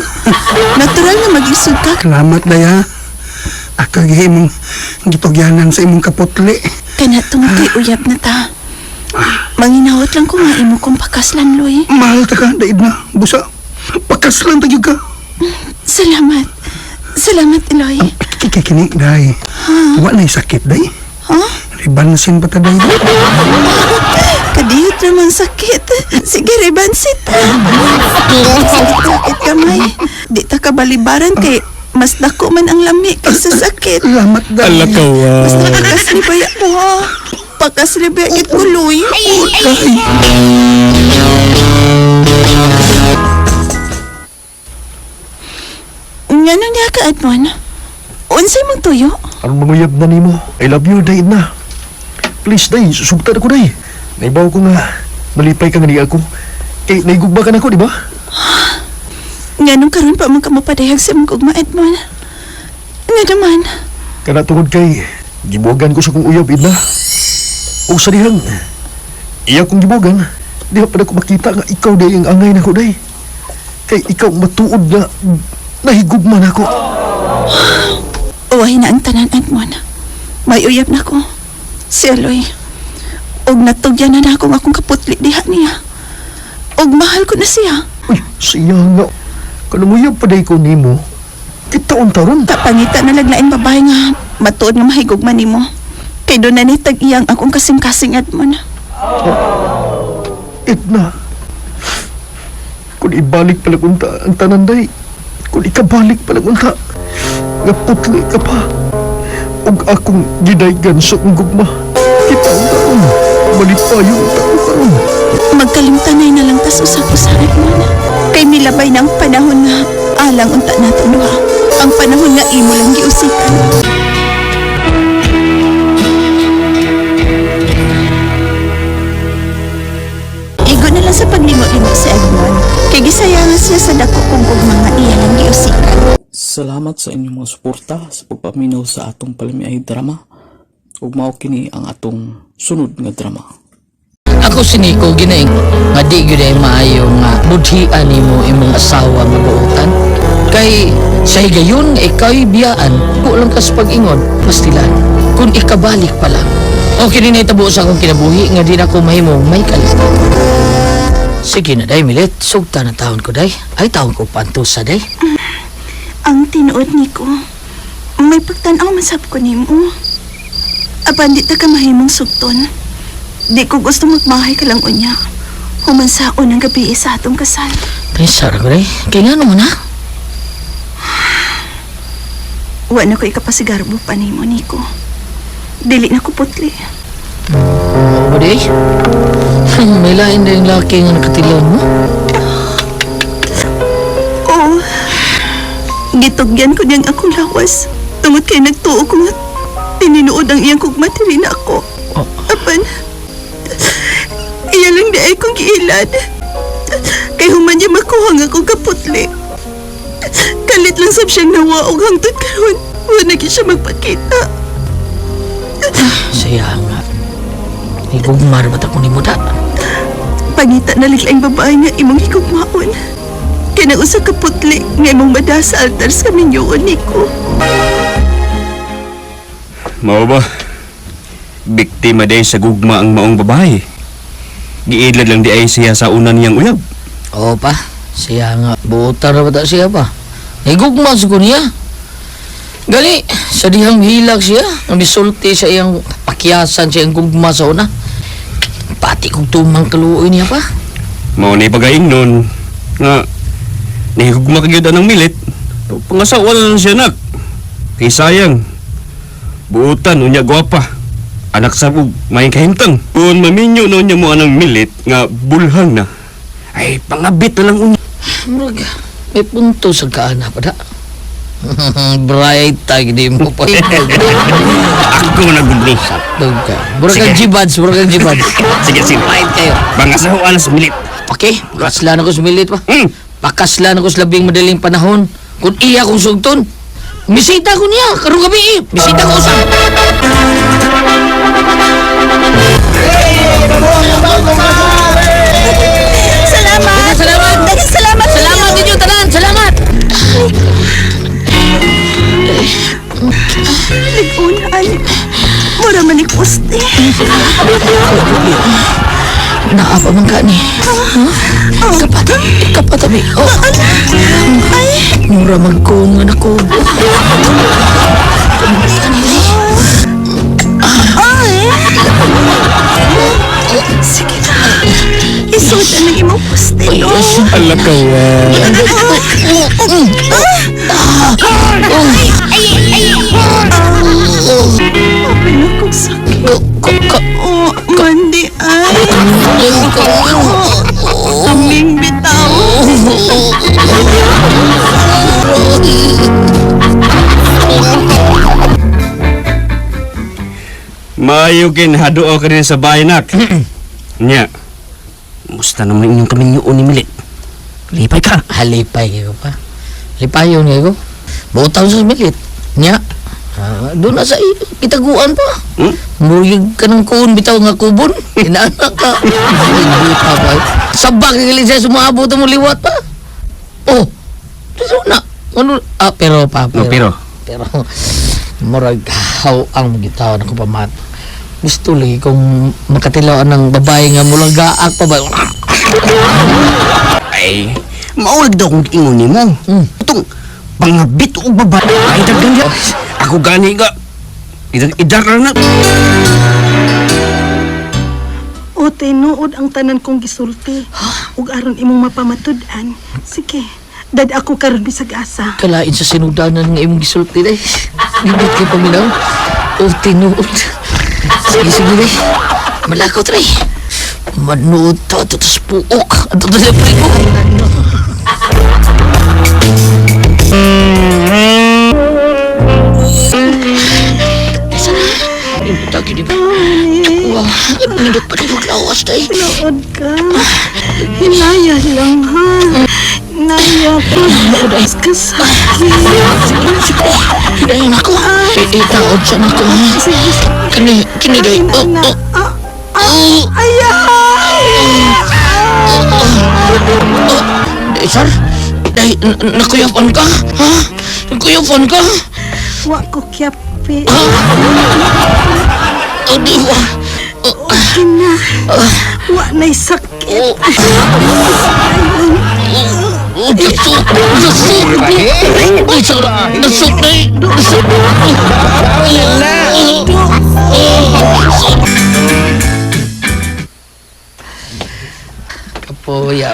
H: Natural na mag-isod ka.
J: Salamat, Daya. Akagay mong gitugyanan sa imong kaputli.
H: Kana tungod kay uyab na ta. Manginawat lang ko nga imo kong pakaslan, Loy.
J: Mahal ta ka, Daid na. Busa, pakaslan tayo ka.
H: Salamat. Salamat, Eloy.
J: Kikinig, Day. Wala na sakit, Day.
H: Huh?
J: Ribansin pa ta, Day.
H: Kadiyot naman sakit. Sige, ribansit. Sakit kamay. Di ta kabalibaran kay mas dako man ang lami kaysa sakit.
J: Salamat, Day.
H: Mas nakakas ni baya mo, ha? Pakas libya git uloy. Nga nang niya ka, Edmond? Unsay mong tuyo?
E: Ang manguyab na nimo. I love you, day na. Please, day, susugtan ako, day. Naibaw ko nga, malipay ka nga niya ako. Kay, naigugba ka na ako, di ba?
H: Nga nung karon pa man ka mapadayag sa mong gugma, Edmond. Nga naman.
E: Kana tungod kay, gibuwagan ko sa kong uyab, Edna. O sa dihang, iya kong gibuwagan, di pa na ko makita nga ikaw, day, ang angay na ko, day. Kay ikaw matuod na, nahigugman ako.
H: Uway na ang tanan, Edmond. May uyab na ko. Si Aloy. Og natugyan na ako akong kaputli diha niya. Og mahal ko na siya.
E: Uy, siya nga. Kanumuyab pa day ko nimo. Kitaon taron.
H: Kapangita na laglain babae nga matuod nga mahigugman nimo. Kay doon na nitag iyang akong kasing-kasing, Edmond.
E: Edna. Kung ibalik pala kunta ang tananday. Kung ikabalik pala kunta. Nga putli ka pa. Og akong gidaygan sa gugma. Kitaon taron. Malipayong tako karon.
H: Magkalimtanay na lang tas usap-usap, Edmond. Kay milabay na ang panahon nga alang unta natin duha. Ang panahon nga imo lang giusikan. Igo na lang sa paglimo-limo sa Edmond. Kay gisayangan siya sa dako kung mga iya lang giusikan.
K: Salamat sa inyong mga suporta sa pagpaminaw sa atong palimiay drama. Ug mao kini ang atong sunod nga drama.
G: Ako si Nico ginaing nga di gyud ay maayo nga budhian nimo imong asawa nga buotan. Kay sa higayon ikaw'y biyaan, kulang kas pag-ingon, pastilan. Kung ikabalik pa lang. O kini nahitabo sa akong kinabuhi nga di na ko mahimong may kalit. Sige na day, Milet. Sugta na taon ko day. Ay taon ko pantusa day.
H: Ang tinuod ni ko, may pagtanaw masab ko nimo. Apan di ta ka mahimong sugton. Di ko gusto magmahay ka lang unya. Humansaon ang gabi sa atong kasal.
G: Ay, sarang day. Kaya nga naman ha?
H: Wa na ko ikapasigarbo pa nimo, Nico. Dili na ko putli.
G: O day? May lain na yung laki nga nakatilaw mo?
H: Oo. Gitugyan ko niyang akong lawas. Tungod kay nagtuo ko nga tininuod ang iyang kugmatiri na ako. Apan, iya lang di ay kong giilad. Kay human niya makuha nga akong kaputli. Kalit lang sab siyang nawa og hangtod karon. Wala na siya magpakita.
G: Saya nga. Igugmar ba't ako ni Muda?
H: Pangita na liglaing babae nga imong higugmaon. Kaya na usa ka putli nga imong mada sa altar sa kaminyoon, Nico.
F: Mao ba? Biktima day sa gugma ang maong babae. Giidlad lang di ay siya sa una niyang uyab.
G: Oo pa. Siya nga. Butar na ba siya pa? Igugma sa niya. Gali, sa dihang hilag siya. Ang bisulti sa iyang pakyasan siya ang gugma sa una. Pati kong tumang kaluoy niya pa.
F: Mao ni pagaing nun nga nahigugma kagyud anang milit. Pangasawa lang siya nak. Kay sayang. Buutan unya gwapa. Anak sabog may kahimtang. Kung maminyo na unya mo anang milit nga bulhang na. Ay pangabit na lang unya.
G: Murag, may punto sa kaana pa da. Bright tag di mo pa.
F: Ako nagubli.
G: Ka. Murag kang jibads, murag kang jibads.
F: Sige, sige.
G: Bright kayo.
F: Pangasawa na sa milit.
G: Okay, pakaslan ako sa milit pa. Pakaslan ako sa labing madaling panahon. Kung iya kong sugton, misita ko niya, karong gabi eh. Misita ko usap.
H: Salamat!
G: Salamat!
H: Salamat!
G: Salamat ninyo, tanan! Salamat!
H: Ligunaan. Mura man ikusti.
G: Naapa man ka ni. Kapat tabi. Mura magkong nga nakubo.
H: Sige na. Isuot na ng imong pustilo.
F: Ala ka
H: Apay na kong sakit.
F: Maayo kin haduo ka rin sa bayan nak. Nya. Musta naman inyong kaminyoon ni Milit? Lipay ka.
G: Halipay kayo pa. Lipayon kayo. Bautaw sa milit. Nya. Doon na sa kitaguan pa. Murigig ka ng kuon bitaw nga kubon. Inaanak ka. Hindi pa ba? Sabak kagilig siya sumabot mo liwat pa. Oh. Pero na. Ano? Pero pa. Pero. Murag how ang gitaw na ko pamat. Gusto lagi kung makatilawan ng babae nga mulang gaak pa ba?
F: Ay, maulag daw kung ingon ni mo. Itong pangabit o babae. Ay, dagdan niya. Ako gani ka. Idar na.
H: O, tinuod ang tanan kong gisulti. Ug aron imong mapamatud-an. Sige, dad ako karon bisag asa.
G: Kalain sa sinudanan nga imong gisulti day. Bibit kay paminaw. O tinuod. Sige day. Malakot ray. Manood to ato sa puok. Ato to sa priko. Lagi di ba? Wah, nindot pa rin maglawas day.
H: Nood ka. Hinaya lang ha. Naya ko. Nood ka sakit.
G: Sige. Hidayin ako. Itaod siya na ako. Kini day. Sir, day, nakuyapan ka? Ha? Nakuyapan ka?
H: Wa ko kyapi.
G: O di ba?
H: Okay na. Wa na'y sakit.
G: Nasuk! Nasuk na eh! Nasuk! Kapoya.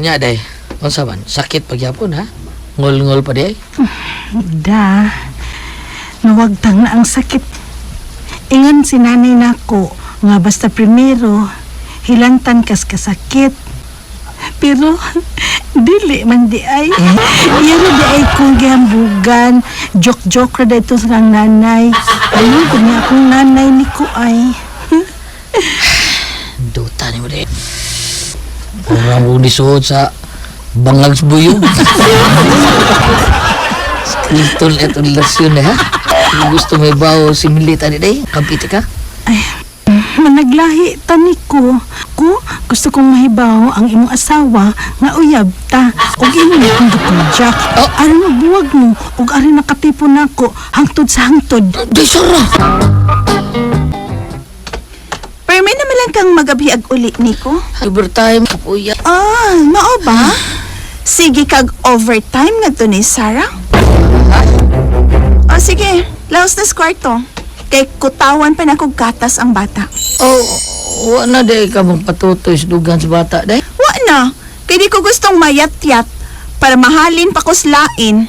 G: Nya day, unsa man? Sakit pagyapon ha? Ngol-ngol pa day?
H: Da. Nawagtang na ang sakit. Ingan si nanay nako nga basta primero hilantan kas kasakit. Pero dili man di ay. Iya ra di ay kong gihambugan. Joke-joke ra dito sa nanay. Ano ko niya akong nanay ni ko ay.
G: Duta ni mo day. Orang mo disuot sa bangag sa buyo. Skeleton etong lasyon ha? Gusto may bawo si Milita ni day? Kampiti ka?
H: Ay, managlahi tani ko. Gusto kong mahibaw ang imong asawa nga uyab ta. Og imo ni kong gipunjak. Aron magbuwag mo. Og aron nakatipo nako hangtod sa hangtod.
G: Day sara!
H: Pero may naman lang kang magabhiag uli, Nico.
G: Overtime, kapuya.
H: Mao ba? Sige kag overtime nga to ni Sarah. Sige. Laos na sa kwarto. Kay kutawan pa na kong gatas ang bata.
G: Wa na day ka mong patutoy sa dugan sa bata, day?
H: Wa na. Kay di ko gustong mayat-yat para mahalin pa ko slain.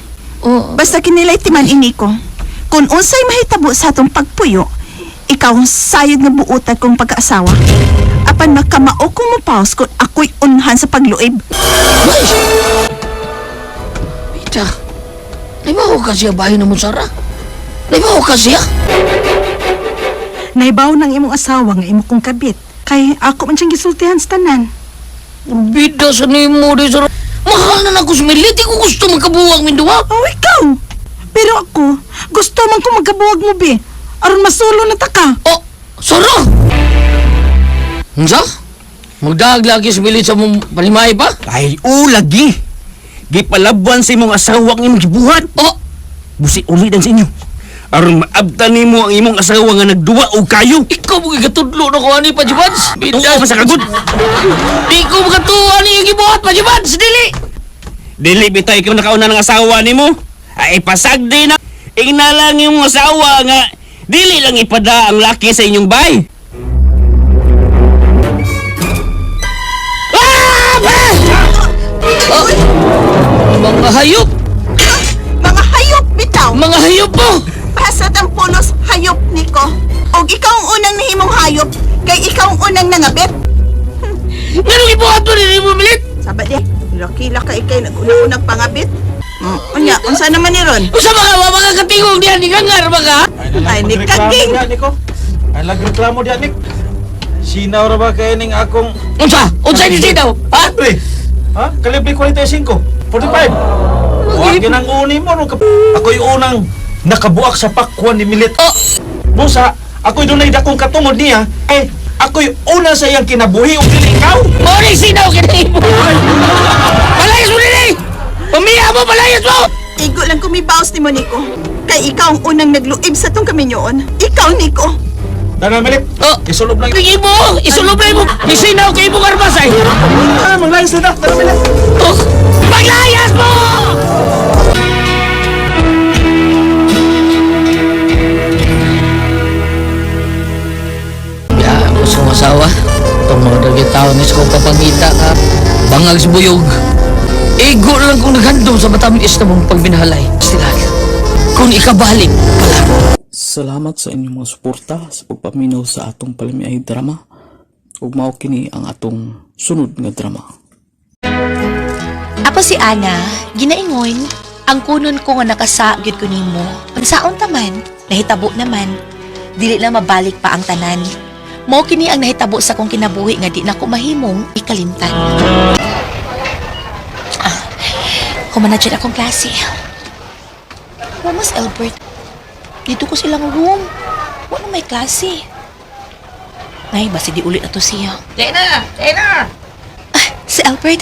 H: Basta kinilay timan ini ko. Kung unsay mahitabo sa atong pagpuyo, ikaw ang sayod nga buutan kong pagkaasawa. Apan makamao ko mo paus kung ako'y unhan sa pagluib.
G: Pita, naibaw ka siya bahay na mo, Sarah? Naibaw ka siya?
H: Naibaw ng imong asawa nga imo kong kabit. Kay ako man siyang gisultihan sa tanan.
G: Bida sa nimo, day, Sarah. Mahal na ako sa milit. Di ko gusto magkabuwag min duwa.
H: Ikaw! Pero ako, gusto man ko magkabuwag mo, be. Aron masulo na taka.
G: Sarah! Unsa? Magdaag lagi sa milit sa mong palimay pa?
F: Ay, lagi. Gipalabuan sa imong asawa ang imong gibuhat. Busi ulit ang sa inyo. Aron maabtan nimo ang imong asawa nga nagduwa o kayo.
G: Ikaw mo gigatudlo na ko ani pa, Jibans.
F: Tuwa pa sa kagod.
G: Di ko magatuwa ni yung gibuhat pa, Jibans. Dili!
F: Dili bitay ikaw nakauna ng asawa nimo. Ay pasagdi na. Ingna lang yung asawa nga dili lang ipada ang laki sa inyong bay.
G: Mga hayop!
H: Mga hayop, bitaw!
G: Mga hayop mo!
H: Pasat ang pulos hayop, Nico. Og ikaw ang unang nahimong hayop, kay ikaw ang unang nangabit.
G: Ganong ibuhat mo rin mo, Milit?
H: Sabat di, laki-la ka ikay nag-unang pangabit. Unya, unsa naman ni Ron?
G: Usa mga katingog diyan, ni Gangar, mga?
H: Ay, ni Kaging.
M: Nagreklamo diyan, Nick. Sinaw ra ba kay ning akong...
G: Unsa? Unsa ni sinaw? Ha?
M: Pre, ha? Kalibre 45, 45. Huwag yun ang uni mo. Ako yung unang nakabuak sa pakwan ni Milit. Busa, ako yung dunay dakong katungod niya. Ako yung una sa iyang kinabuhi o dili ikaw.
G: Mori sinaw kini mo. Palayas mo nini! Umiya mo, palayas mo!
H: Igo lang kumibaos ni Monico. Kay ikaw ang unang nagluib sa tong kami noon. Ikaw, Nico.
M: Tara, Milit. Isulob lang.
G: Bigay mo! Isulob na mo! Isinaw kay mo karbas ay!
M: Maglayas na. Tara, Milit.
G: Maglayas mo! Ya, gusto kong asawa. Itong mga daging tao ni sa kong papangita ka. Bangag si Buyog. Igo lang kung naghandom sa matamis na mong pagbinahalay. Stilag. Kung ikabalik pala.
K: Salamat sa inyong mga suporta sa pagpaminaw sa atong palimiay drama. Ug mao kini ang atong sunod nga drama.
D: Ako si Ana, ginaingon, ang kunon ko nga nakasagyod ko nimo. Unsaon taman, nahitabo naman, dili na mabalik pa ang tanan. Mao kini ang nahitabo sa kong kinabuhi nga di na ko mahimong ikalimtan. Kumanadyan akong klase. Mas Albert, dito ko silang room. Wala may klase. Nay, basi di ulit na to siya.
G: China! China!
D: Si Albert.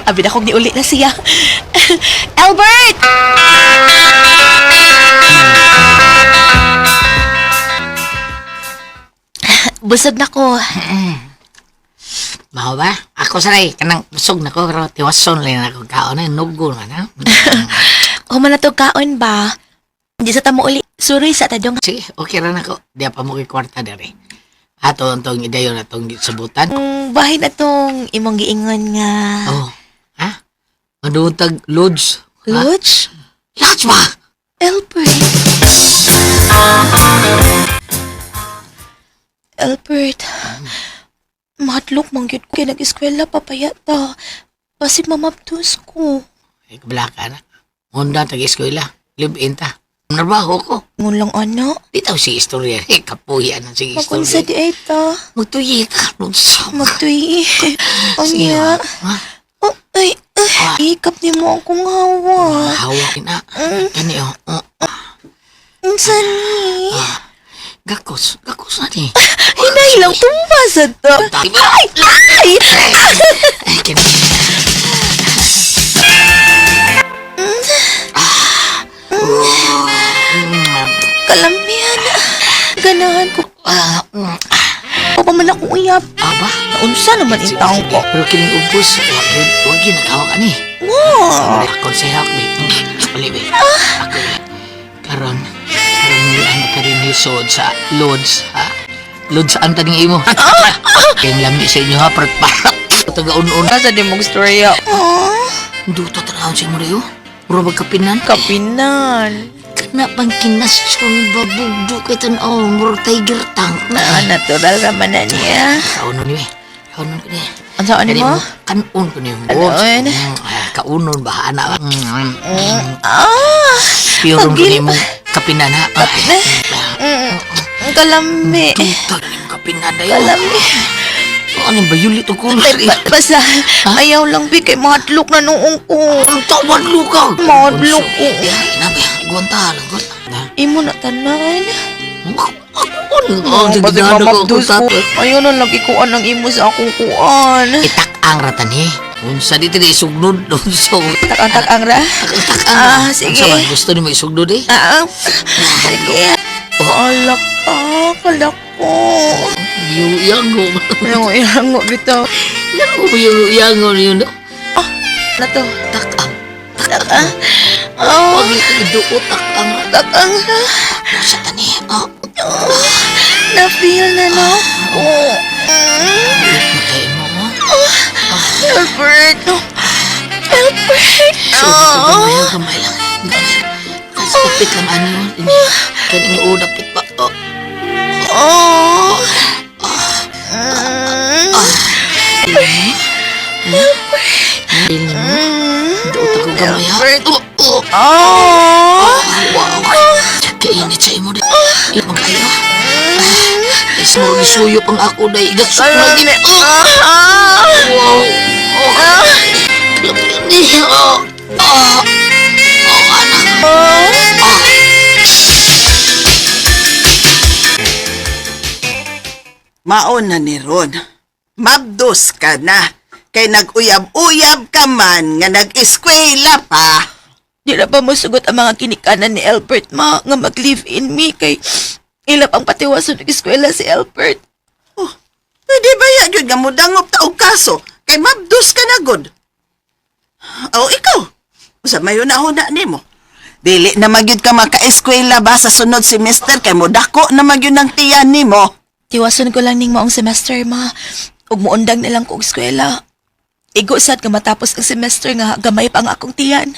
D: Abi na kong di ulit na siya. Albert! Busog na ko.
G: Mao ba? Ako saray, kanang busog na ko, pero tiwason lang ako kaon na, nugo man, ha?
D: Human na to kaon ba? Hindi sa tamo uli. Suri sa tadong.
G: Sige, okay rin ako. Di pa mo kwarta dari. Ato itong idayon na itong sabutan.
D: Bahay na tong imong giingon nga.
G: Oh, ha? Maduntag Lodge.
D: Lodge?
G: Lodge ba?
D: Albert. Albert. Mahatlok mangyod ko kaya nag-eskwela papayata. Basi mamabtos ko.
G: Ay, kabala ka na. Munda tag-eskwela. Live-in ta. Narbaho ko.
D: Ngun lang ano?
G: Di tao si istorya. Kapuyan ang sige
D: Makunsa
G: istorya.
D: di ay ta.
G: Magtuyi ka. Nung sama.
D: Magtuyi.
G: Sige,
D: Anya.
G: ha?
D: Oh, ay. Ikap ni mo akong hawa.
G: Hawa na. Kani,
D: Sani?
G: Gakos. Gakos na ni.
D: Hinay lang tumbasad to. Ay! Ay!
G: Ay, kani.
D: Kalamihan. Ganahan ko. O pa man akong uyap.
G: Aba?
D: Naunsa naman yung taong ko.
G: Pero kining ubos, huwag yun nagawa ka ni.
D: Wow!
G: Konseha ko, Olive. Ako, karon ano ka rin hisod sa Lods, ha? Lods, ang taning imo. Kayang lami sa inyo, ha? Parat-parat. Taga-un-un.
D: Nasa di mong storya.
G: Duto tarahon sa imo rin, puro magkapinan.
D: Kapinan.
G: Kana pang kinasyon, babugdo kay tanaw, muro tiger tank.
D: Natural naman na niya.
G: Kaunon niyo, kaunon ko niya.
D: Ang saan ni mo?
G: Kanon ko niyo.
D: Kanon?
G: Kaunon ba, anak? Piyurong ko niyo mong kapinan, ha?
D: Ang kalami.
G: Duto na niyo kapinan na yun.
D: Kalami.
G: Ano ba yun ito ko?
D: Basta, ayaw lang bigay mahatlok na noong ko.
G: Ang tawadlo ka!
D: Mahatlok ko.
G: Nabi, guwanta lang ko.
D: Imo na tanan.
G: Ano
D: Basta mamabdos ko. Ayaw na lagi kuan ang imo sa akong kuan.
G: Itak ang ratan eh. Unsa dito na isugnod.
D: Tak ang ra? Sige.
G: Sama, gusto ni mo isugnod eh?
D: Sige. Alak kalak ko.
G: Yango.
D: Yango bitaw.
G: Yango yun.
D: Na to.
G: Takang.
D: Oh.
G: Pag iduot takang.
D: Takang ra.
G: Sa tani.
D: Na-feel na no?
G: Matay mo.
D: Albert. Albert.
G: Gamay lang. Kasi ipit lang ano yun. Kaning udapit pa. Duot ako gamay ha. Wow. Kainit sa imo rin. Ibang kayo. Lakas mo rin suyop ang ako na igasok na gina. Wow.
H: Maon na ni Ron. Mabdos ka na. Kay nag-uyab-uyab ka man nga nag-eskwela pa.
D: Di na pa mo sugot ang mga kinikanan ni Albert, ma, nga mag-live-in me kay ilap ang patiwason ng eskwela si Albert.
H: Oh, pwede ba yun nga mo dangop ta og kaso? Kay mabdos ka na gud. O ikaw, usa mayo na huna nimo. Dili na magyud ka maka-eskwela ba sa sunod semester kay mo dako na magyud ng tiyan nimo.
D: Tiwason ko lang ning maong semester, ma. Ug muundang na lang ko og eskwela. Igo sad ka matapos ang semester nga gamay pa ang akong tiyan.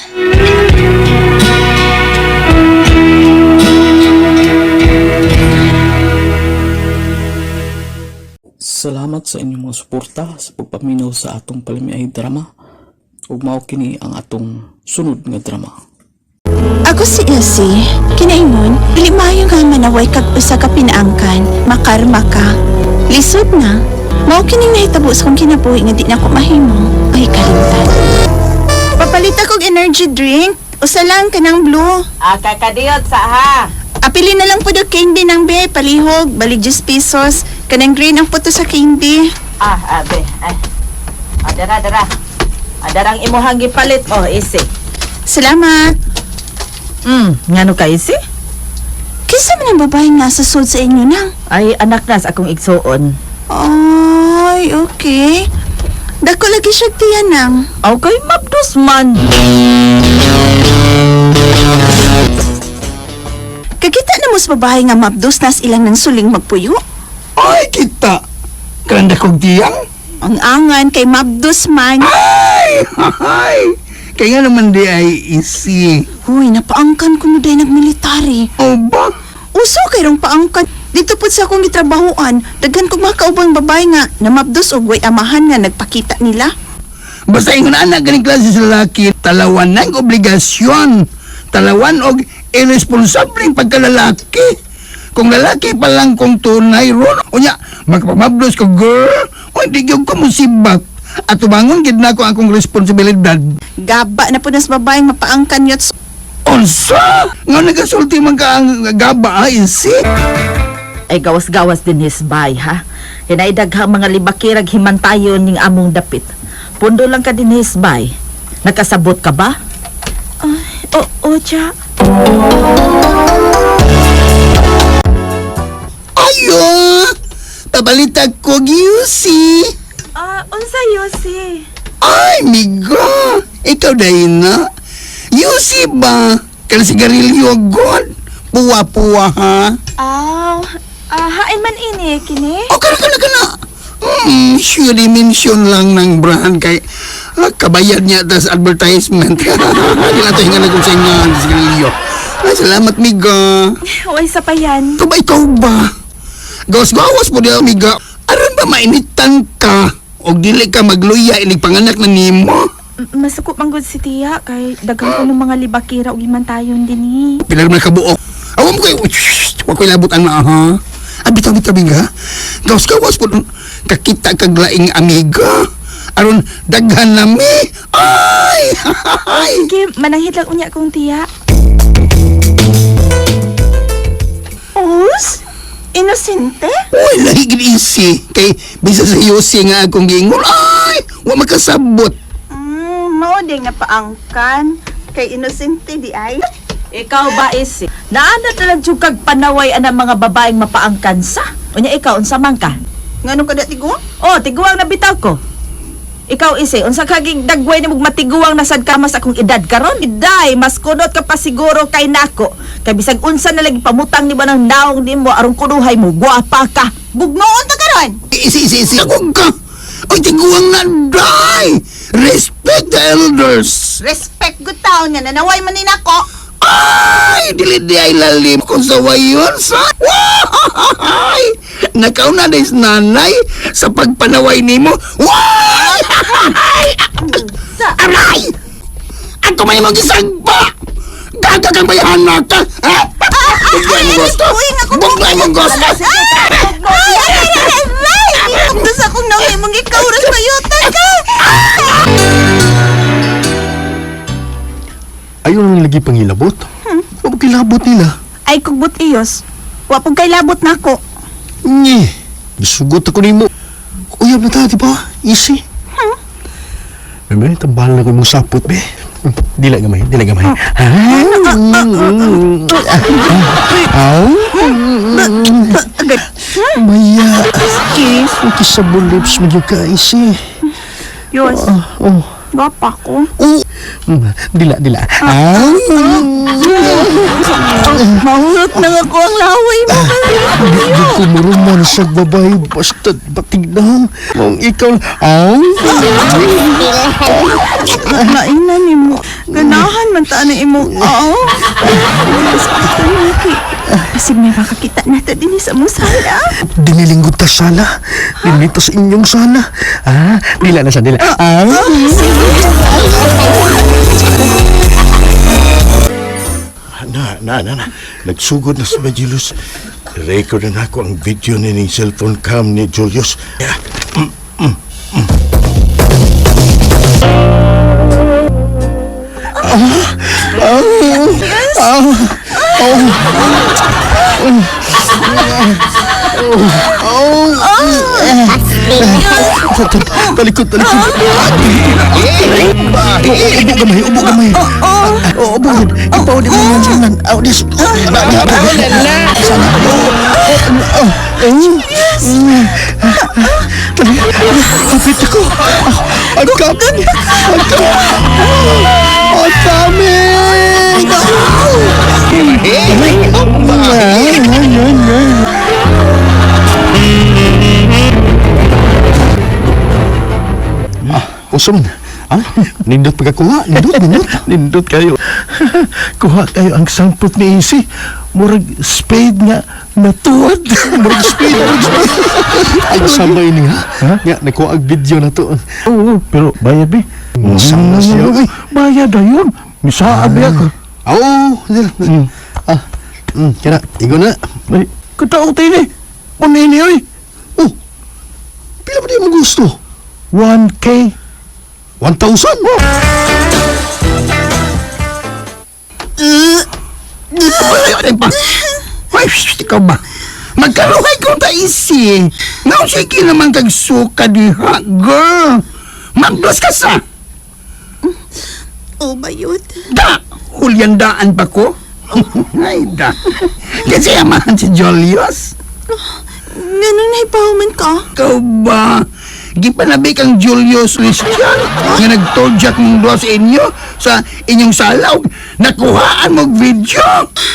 K: Salamat sa inyong mga suporta sa pagpaminaw sa atong palimiay drama. Ug mao kini ang atong sunod nga drama.
H: Ako si Elsie. Kinaingon, dili maayo nga manaway kag usa ka pinaangkan, makarma ka. Lisod na. Mao kining nahitabo sa kong kinabuhi nga di na ko mahimo. Ay kalimtan. Papalit akong energy drink. Usa lang kanang blue.
L: Kakadiyot sa ha.
H: Apili na lang po do candy ng be, palihog, balik 10 pesos. Kanang green ang puto sa candy.
L: Abe. Dara. Darang imuhang gipalit mo, isi.
H: Salamat.
L: Ngano ka, isi?
H: Kisa man ang babae nga sa sud sa inyo nang?
L: Ay, anak na sa akong igsuon.
H: Ay, okay. Dako lagi siya tiyan nang.
L: Okay, mabdos man.
H: Kakita na mo sa babae nga mabdos nas ilang ng suling magpuyo?
J: Ay, kita. Karanda kong tiyang?
H: Ang angan kay mabdos man.
J: Ay! Kaya naman di ay isi.
H: Huy, napaangkan ko na dahil nagmilitary.
J: O ba?
H: Uso kay rong paangkan. Dito po sa akong gitrabahoan, daghan kong mga kaubang babae nga na mabdos o way amahan nga nagpakita nila.
J: Basta ingon anak ganing klase sa lalaki, talawan ng obligasyon. Talawan og irresponsableng pagkalalaki. Kung lalaki pa lang kung tunay ron, unya, magpamabdos ko, girl, o hindi ko musibak. At tumangon gid na ko akong responsibilidad.
H: Gaba na po nas babaeng mapaangkan yot.
J: Unsa? Nga nagasulti man ka ang gaba, isi?
L: Ay gawas-gawas din hisbay, ha? Hinaidaghang mga libakirag himantayon ning among dapit. Pundo lang ka din hisbay. Nakasabot ka ba?
H: Oo, tiya.
J: Ayo! Pabalitag ko, Giusi!
H: Unsa Yosi?
J: Ay, migo! Ikaw dahil na? Yusi ba? Kala sigarilyo god? Puwa-puwa, ha?
H: Hain man ini, kini?
J: O, kana. Sure mention lang ng brand kay kabayad niya tas advertisement. Hindi na tayo nga nagkong sa inyo ang sigarilyo. Ay, salamat, miga.
H: Uy, sa pa yan.
J: Ikaw ba? Gawas-gawas po diya, miga. Aron ba mainitan ka? O dili ka magluya inig panganak na nimo?
H: Masukot man gud si tiya kay daghan ko ng mga libakira ug himantayon dinhi.
J: Pilar man kabuok. Awam ko wa koy labot ang ha. Bitaw biga. Gawas-gawas po kakita kag laing amiga. Aron daghan nami. Ay!
H: Sige, mananghit lang unya kong tiya. Us? Inosente?
J: Uy, lahigid isi. Kay bisa sa Yossi nga akong giingol. Ay! Wa makasabot.
H: Mao din nga paangkan. Kay inosente di ay.
L: Ikaw ba, isi? Naana na lang kag panaway ang mga babaeng mapaangkan sa? Unya ikaw, unsa man ka?
H: Ngano ka tiguang?
L: Oh, tiguang na bitaw ko. Ikaw, isi, unsa kaging dagway ni mong matiguang nasad ka mas akong edad karon? Iday, mas kunot ka pa siguro kay nako. Kay bisag unsa na lagi pamutang ni mo ng naong ni mo aron kunuhay mo, guwapa ka.
H: Bugnoon ta karon.
J: Isi. Agog ka. Oy, tiguang na day. Respect the elders.
H: Respect good taon nga nanaway man ni nako.
J: Ay, dili di ay lalim kung sa wayon sa. Ay! Nakaw na des nanay sa pagpanaway nimo. Why? Aray! Ako may mag-isagpa! Gaga kang bayahan na ka! Ha? Buglay mo gusto! Buglay mo gusto!
E: hilabot? Ano kilabot nila?
H: Ay kugbot iyos. Wa pug kay labot nako.
E: Nye, gisugot ako nimo. Uyab na ta, di ba? Easy. May tambal na ko mong sapot, be. Dila gamay, dila gamay.
H: Agad.
E: Maya, kisabon lips mo yung kaisi.
H: Yos. Gapa ko.
E: Dila.
H: Mahulot na ako ang laway mo.
E: Di ko maruman sa babae, basta batig na. Mong ikaw,
H: Nainan ni mo. Ganahan man taan ni mo. Kasi may makakita na ito din sa mong sala.
E: Dinilinggot ta sala. Dinito sa inyong sala. Dila na sa dila. Na. Nagsugod na sa Bajilos. Record na ako ang video ni cellphone cam ni Julius. Talikod. Ubo gamay. Ubo. Ipaw di mo yan sinan. Dis. Kapit ako. Ang kapit. Ang dami. Usman. Nindot pagkakuha. Nindot kayo. Kuha kayo ang sampot ni Isi. Murag spade nga natuwad. Murag spade. Ay, sabay ni ha? Nga, nakuha ang video na to. Oo, pero bayad ba? Masang na siya. Bayad na yun. Misaan ba ako? Oo. Kaya, igo na. Ay, kataong tayo ni. Unini oy. Oh, pila ba di mo gusto? 1K. 1,000 mo.
J: Ay, ikaw ba? Magkaruhay kong taisi. Ngaw, sige naman kagsuka diha, girl. Magdos ka sa.
H: Oh, bayot.
J: Da! Hulyandaan pa ko? Ay, da. Kasi amahan si Julius.
H: Ganun na ipahuman ka?
J: Ikaw ba? Gipanabi kang Julius Christian nga nagtodjak mong doon sa inyo sa inyong salaw. Nakuhaan mong video.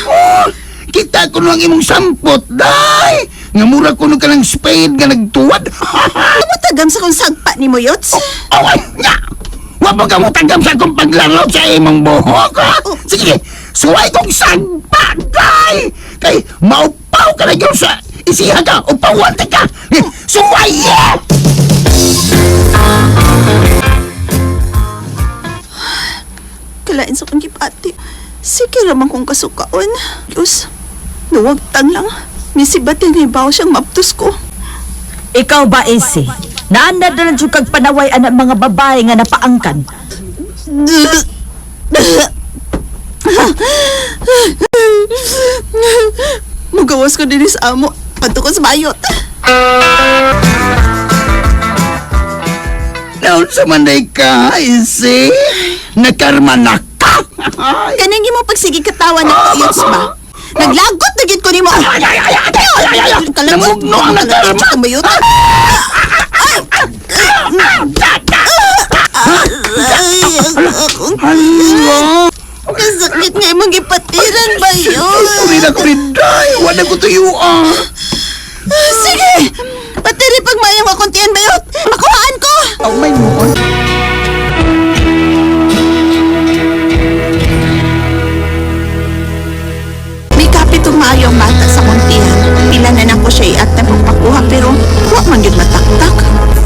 J: Oh, kita ko lang imong sampot, day. Nga mura ko ka ng spade nga nagtuwad.
H: Matagam sa kong sagpa ni mo, Yots.
J: Ay, nga. Wapag ka mo tagam sa akong paglaro sa imong buhok. Sige, suway kong sagpa, day. Kay maupaw ka na yun sa isiha ka o pawante ka. Suway!
H: Kalain sa kong gipati. Sige ramang kong kasukaon. Diyos, nuwagtang lang. Misibatin na ibaw siyang maptos ko.
L: Ikaw ba, Isi? Naanad na lang kag panaway ang mga babae nga napaangkan.
H: Magawas ko din sa amo. Patukot sa bayot.
J: Naon sa manday ka, Isi? Nakarma na ka!
H: Kanang mo pagsigi katawan na Yots ba? Naglagot na gid ko ni mo.
J: Namugno ang nakarma!
H: Bayot. Kasakit nga imong gipatiran ba yun?
J: Uli na ko rin, day! Wala ko tuyuan!
H: Sige! Patiri pag mayang makuntian bayot! Makuhaan ko!
J: Oh my God!
H: May kapitong maayo ang bata sa kuntihan. Pila na nako siya iat na pagpakuha pero huwag man yun mataktak.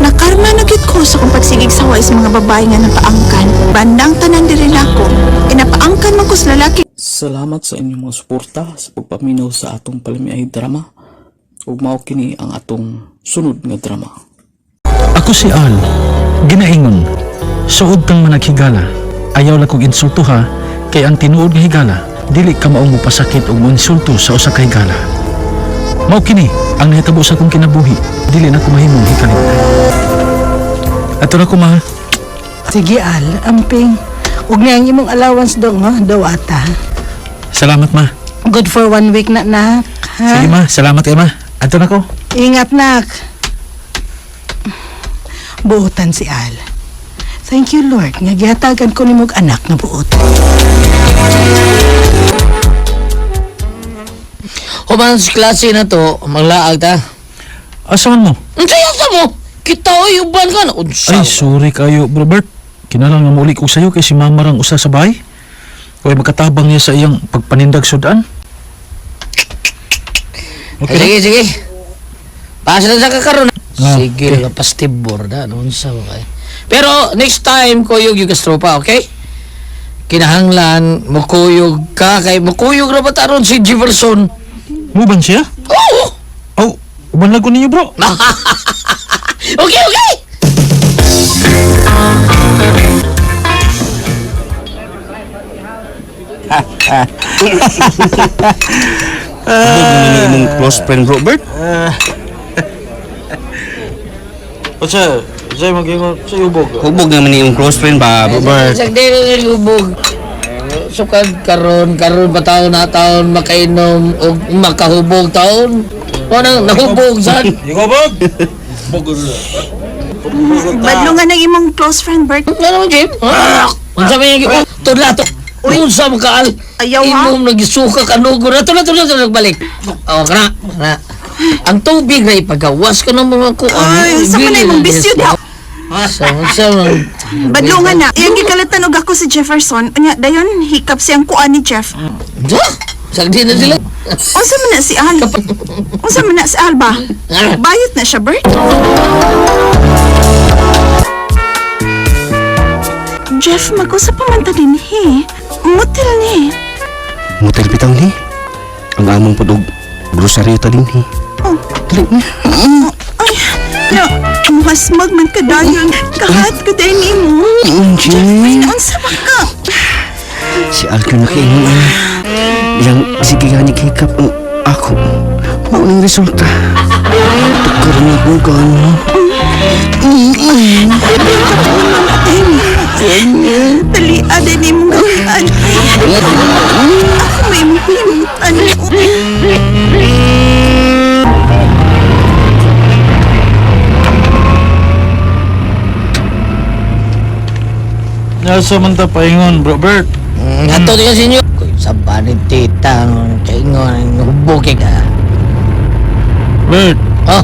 H: Nakarma na gid ko sa kong pagsigig saway sa mga babae nga napaangkan. Bandang tanan diri lako. Inapaangkan man ko sa lalaki.
K: Salamat sa inyong mga suporta sa pagpaminaw sa atong palamiay drama. Ug mao kini ang atong sunod nga drama.
M: Ako si Al, ginaingon. Suod kang managhigala. Ayaw lang kong insulto ha,
K: Kay ang tinuod nga higala, dili ka maong mupasakit o insulto sa usa ka higala. Mao kini ang nahitabo sa akong kinabuhi, dili na ko mahimong hikalimtan. Ato na ko, ma.
L: Sige, Al, amping. Huwag na ang imong allowance dong, ha? Dawata.
K: Salamat, ma.
L: Good for 1 week na, nak. Ha?
K: Sige, ma. Salamat kay ma. Ato na ko.
L: Ingat, nak. Buotan si Al. Thank you, Lord, nga gihatagan ko ni mong anak na buot.
G: Human sa klase na to, maglaag ta.
K: Asaman mo?
G: Ang sayasa mo! Kita o uban ka na.
K: Ay, sorry kayo, Robert. Kinalang nga muli ko sa'yo kay si Mama rang usa sa bahay. Kaya magkatabang niya sa iyang pagpanindag sudan.
G: Okay. Sige, sige. Pasa na sa kakaroon.
K: Ah,
G: Sige,
K: okay.
G: pastibor na. Noon sa okay. Pero, next time, kuyog yung kastropa, okay? Kinahanglan, mukuyog ka. Kay mukuyog na ba taron si Jefferson?
K: Muban siya?
G: Oo!
K: Oh, uban lang ko ninyo, bro.
G: Okay, okay!
F: Mong close friend Robert?
M: O sa maging sa ubog.
F: Hubog naman yung close friend ba, Robert?
G: Sa dili lubog. Sukad karon pa taon na taon makainom o makahubog taon. O nang nahubog saan?
M: Hubog!
H: Badlungan ng imong close friend, Bert.
G: Ano mo, Jim? Unsa may yung tudla to? Unsa mo kaal?
H: Ayaw, ha?
G: Imong nagisuka kanugo na to nagbalik. O kana. Ang tubig na ipagawas ko ng mga kuan.
H: Ay, sa kanay mong bisyo daw.
G: Sa
H: Badlungan na. Iyang gikalatan og ako si Jefferson. Unya, dayon hikap siyang kuan ni Jeff.
G: Sagdi na sila.
H: Unsa man na si Al? Unsa man na si Al ba? Bayot na siya, Bert. Jeff, mag-usap pa man ta din, he. Motel ni.
F: Motel bitang ni. Ang among pudog grocery ta din ni.
H: Oh.
F: Dali na.
H: Ay, na, muhasmag man ka dayon. Kahat ko din ni mo. Jeff, may naunsa ba ka?
F: Si Alco na kaingon. Yang sige nga ni hikap ang ako. Maunang resulta. Tukar na bugan mo.
H: Dali, ada ni mo gawin. Ako may mahimutan.
K: Nasa man ta paingon, Robert.
G: Ato di kasi nyo. Saba ni tita, kaingon, hubog ka.
K: Bert.
G: Oh?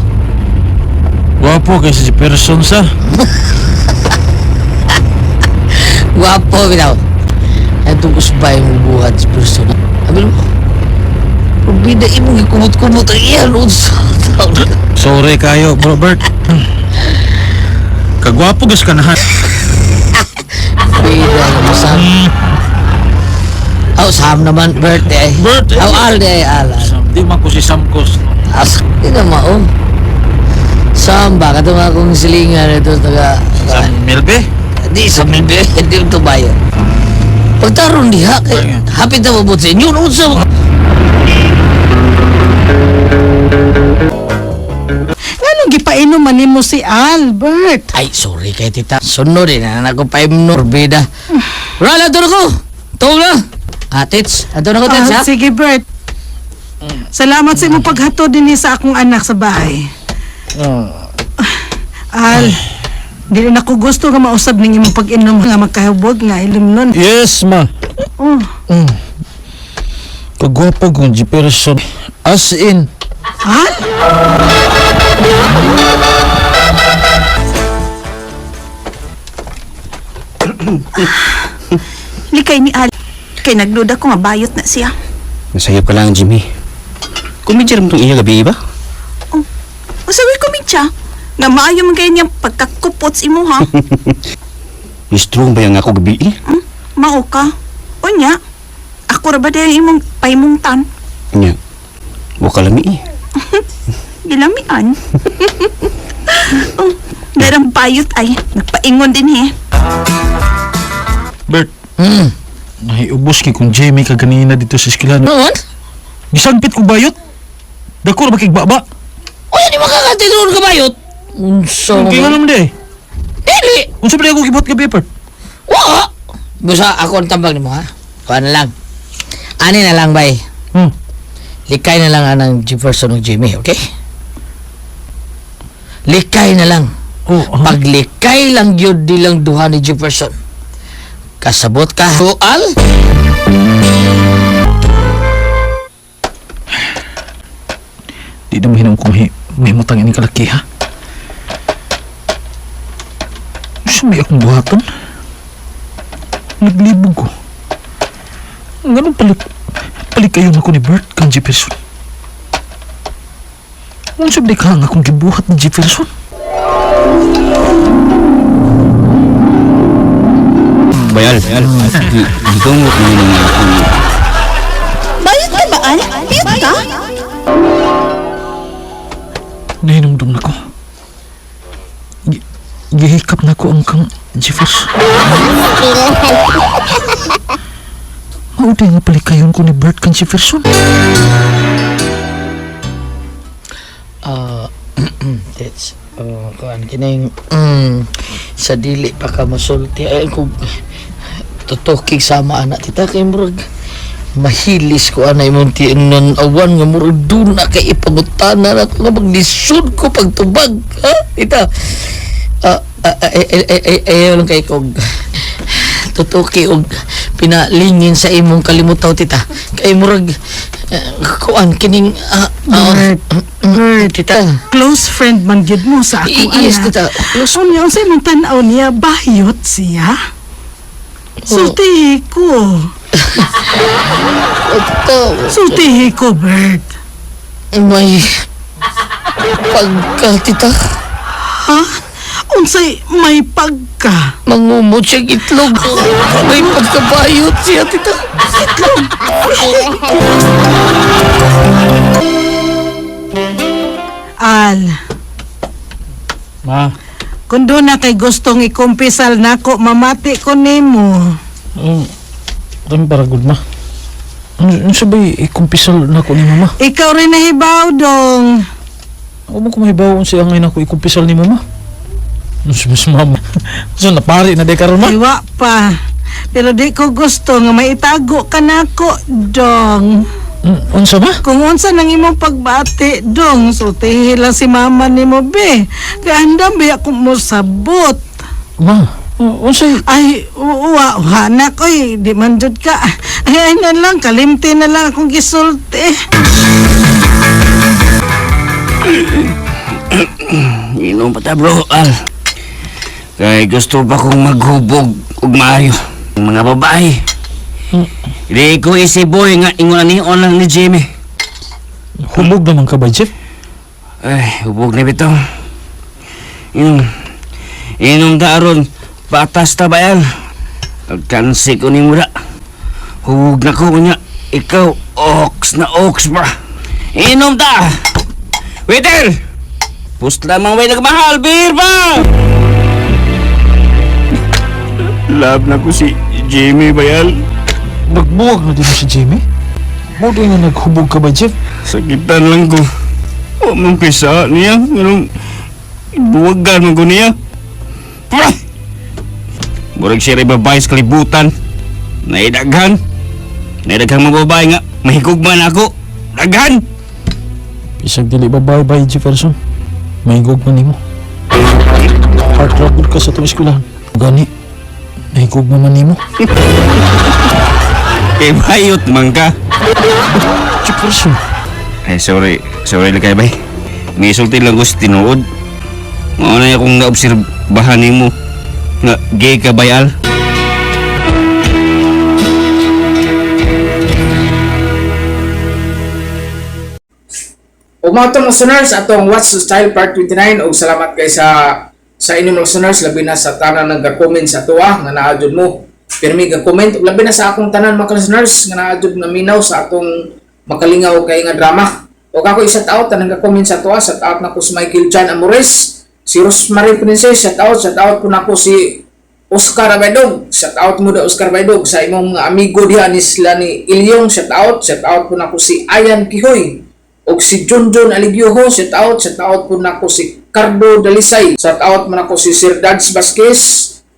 K: Gwapo kay si person sa.
G: Guwapo bitaw. Ito kusbay mo buhat sa person. Sabi mo, bida imong ikumot-kumot ang iyan.
K: Sorry kayo, Robert. Kagwapo gas ka na.
G: Bida mo sam. Aw, Sam naman, birthday.
K: Birthday?
G: Aw, Al day, Al.
K: Di man ko si Samkos.
G: As, di ka mao. Sam, baka ito nga kong silingan ito taga...
K: Sa Milbe?
G: Di sa Milbe, hindi ito bayan. Pagtaron diha, hapit na mabot sa inyo, noon sa...
L: Anong gipainom man nimo si Albert?
G: Ay, sorry kay tita. Sunod din, anak ko pa yung norbida. Rala, doon ako! Tawag na! Tits, doon ako, Tits, ha?
L: Sige, Bert. Salamat sa imong paghatod din sa akong anak sa bahay. Al, dili na ko gusto nga mausab ning imong pag-inom nga magkahubog nga ilimnon.
K: Yes, ma.
L: Oh.
K: Kagwapo kong person. As in.
L: Al?
H: Likay ni Al. Kay nagduda ko nga bayot na siya.
F: Nasayop ka lang, Jimmy. Kumidjar mo itong iya gabi ba?
H: O sabi ko mitya. Nga maayo man kayo niyang pagkakupot sa imo, ha?
F: Strong ba yung ako gabi eh?
H: Mao ka. O niya. Ako ra ba dahil imong paimungtan?
F: Nya, waka lami eh.
H: Gilamian. Darang bayot ay. Nagpaingon din, he.
K: Bert. Nahiubos ki kung Jamie kaganina dito sa eskwelahan.
G: Noon?
K: Gisagpit ko bayot. Dako na makigbaba.
G: O yan, di makakatinuon ka bayot. Unsa
K: Kaya nga naman di.
G: Dili.
K: Unsa ba di ako kibot ka paper?
G: Wa. Gusto ako ang tambag ni mo ha. Kuha na lang. Ani na lang bay. Likay na lang anang Jefferson ng Jimmy, okay? Likay na lang. Paglikay lang yun di lang duha ni Jefferson. Kasabot ka, Al?
K: Di na mahinang kung may mutang ini kalaki ha. Sumay akong buhaton. Naglibog ko. Ganun palit kayo na ko ni Bert kang Jefferson. Ang sabi ka nga akong gibuhat ni Jefferson.
F: Bayal. Gitungot mo yun nga ako.
H: Bayad ka ba, Al? Bayad ka?
K: Nahinumdum na ko. Gihikap na ko ang kang Jefferson. Mauday nga palikayon ko ni Bert kang Jefferson.
G: That's kuan kining sa dili pa ka masulti ay kung tutokig sama anak tita kay murag mahilis ko anay mong tiinon awan nga murag doon na kay ipangutana na ko nga maglisod ko pagtubag ha tita ayaw lang kay kog tutuki og pinalingin sa imong kalimutaw tita kay murag kuan kining
N: tita close friend man gyud mo sa akong anak.
G: Yes tita.
N: Unya unsay mong tan-aw niya bayot siya? Sultihi ko. Sultihi ko, Bert.
G: May pagka tita.
N: Ha? Unsay may pagka?
G: Mangumot siyang itlog. May pagkabayot siya tita. Itlog.
N: Al.
K: Ma.
N: Kung doon na kay gustong ikumpisal nako, mamati ko nimo.
K: Rami para good ma. Ano sabay ikumpisal na ko ni mama?
N: Ikaw rin nahibaw dong.
K: Ako mo kumahibaw siya ngayon ako ikumpisal ni mama. Mas mama. So napari na di karon ma?
N: Iwa pa. Pero di ko gusto nga maitago ka nako dong.
K: Unsa ba?
N: Kung unsa nang imong pagbati dong, sultihi lang si mama nimo be. Kaya andam ba ako mo sabot.
K: Ma, unsay
N: ay uwa anak oy, di man jud ka. Ay na lang kalimti na lang akong gisulti.
F: Inom pa ta bro, Al. Kay gusto pa kong maghubog ug maayo mga babae. Hindi ko boy nga ingon ni lang ni Jimmy.
K: Hubog naman ka ba, Jeff?
F: Ay, hubog na bitaw. Inom daron patas ta bayan. Pagkansi ko ni mura. Hubog na ko niya. Ikaw, ox na ox ba? Inom ta! Waiter! Pust lamang may nagmahal, beer ba? Love na ko si Jimmy Bayal.
K: Nagbuwag na din mo si Jimmy? Mo din nga naghubog ka ba, Jeff?
F: Sakitan lang ko. Huwag mong kisa niya. Anong buwagan mo ko niya. Murag siya rin babae sa kalibutan. Naidaghan. Naidaghang mga babae nga. Mahigugman ako. Daghan!
K: Isang dili babae ba, Jefferson? Mahigugman ni mo. Heartthrob ka sa itong eskwelahan. Gani, mahigugman man ni mo.
F: Kay bayot man ka.
K: Jefferson.
F: Ay, sorry. Sorry lang kayo, bay. May isulti lang ko sa tinuod. Mauna akong naobserbahan mo nga gay ka, Bayal.
B: O mga itong listeners, atong What's the Style Part 29 o salamat kay sa inyong listeners, labi na sa tanan nagka-comment sa tuwa nga naadjud mo. Pirmi ka comment, labi na sa akong tanan mga listeners nga naadjud na minaw sa atong makalingaw kay nga drama. O ako isa out na nagka-comment sa tuwa, shout out na ko si Michael Jan Amores, si Rosemary Princess, shout out po na ko si Oscar Baydog, shout out mo da Oscar Baydog sa imong mga amigo diha ni sila ni Ilyong, shout out po nako si Ayan Kihoy og si Junjun Aligyoho, shout out po nako si Cardo Dalisay, shout out mo nako si Sir Dads Vasquez,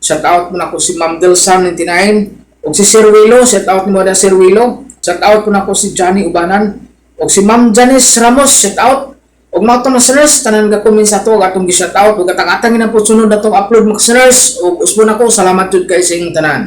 B: shout out mo nako si Ma'am Delsan 99 og si Sir Willo, shout out mo da Sir Willo, shout out po nako si Johnny Ubanan og si Ma'am Janice Ramos, shout out og mga itong listeners, tanan ga-comment sa ito, atong gi-shoutout, ug atang-atangin ang po sunod na itong upload mga listeners, ug usbo na ko, salamat jud kay sa inyong tanan.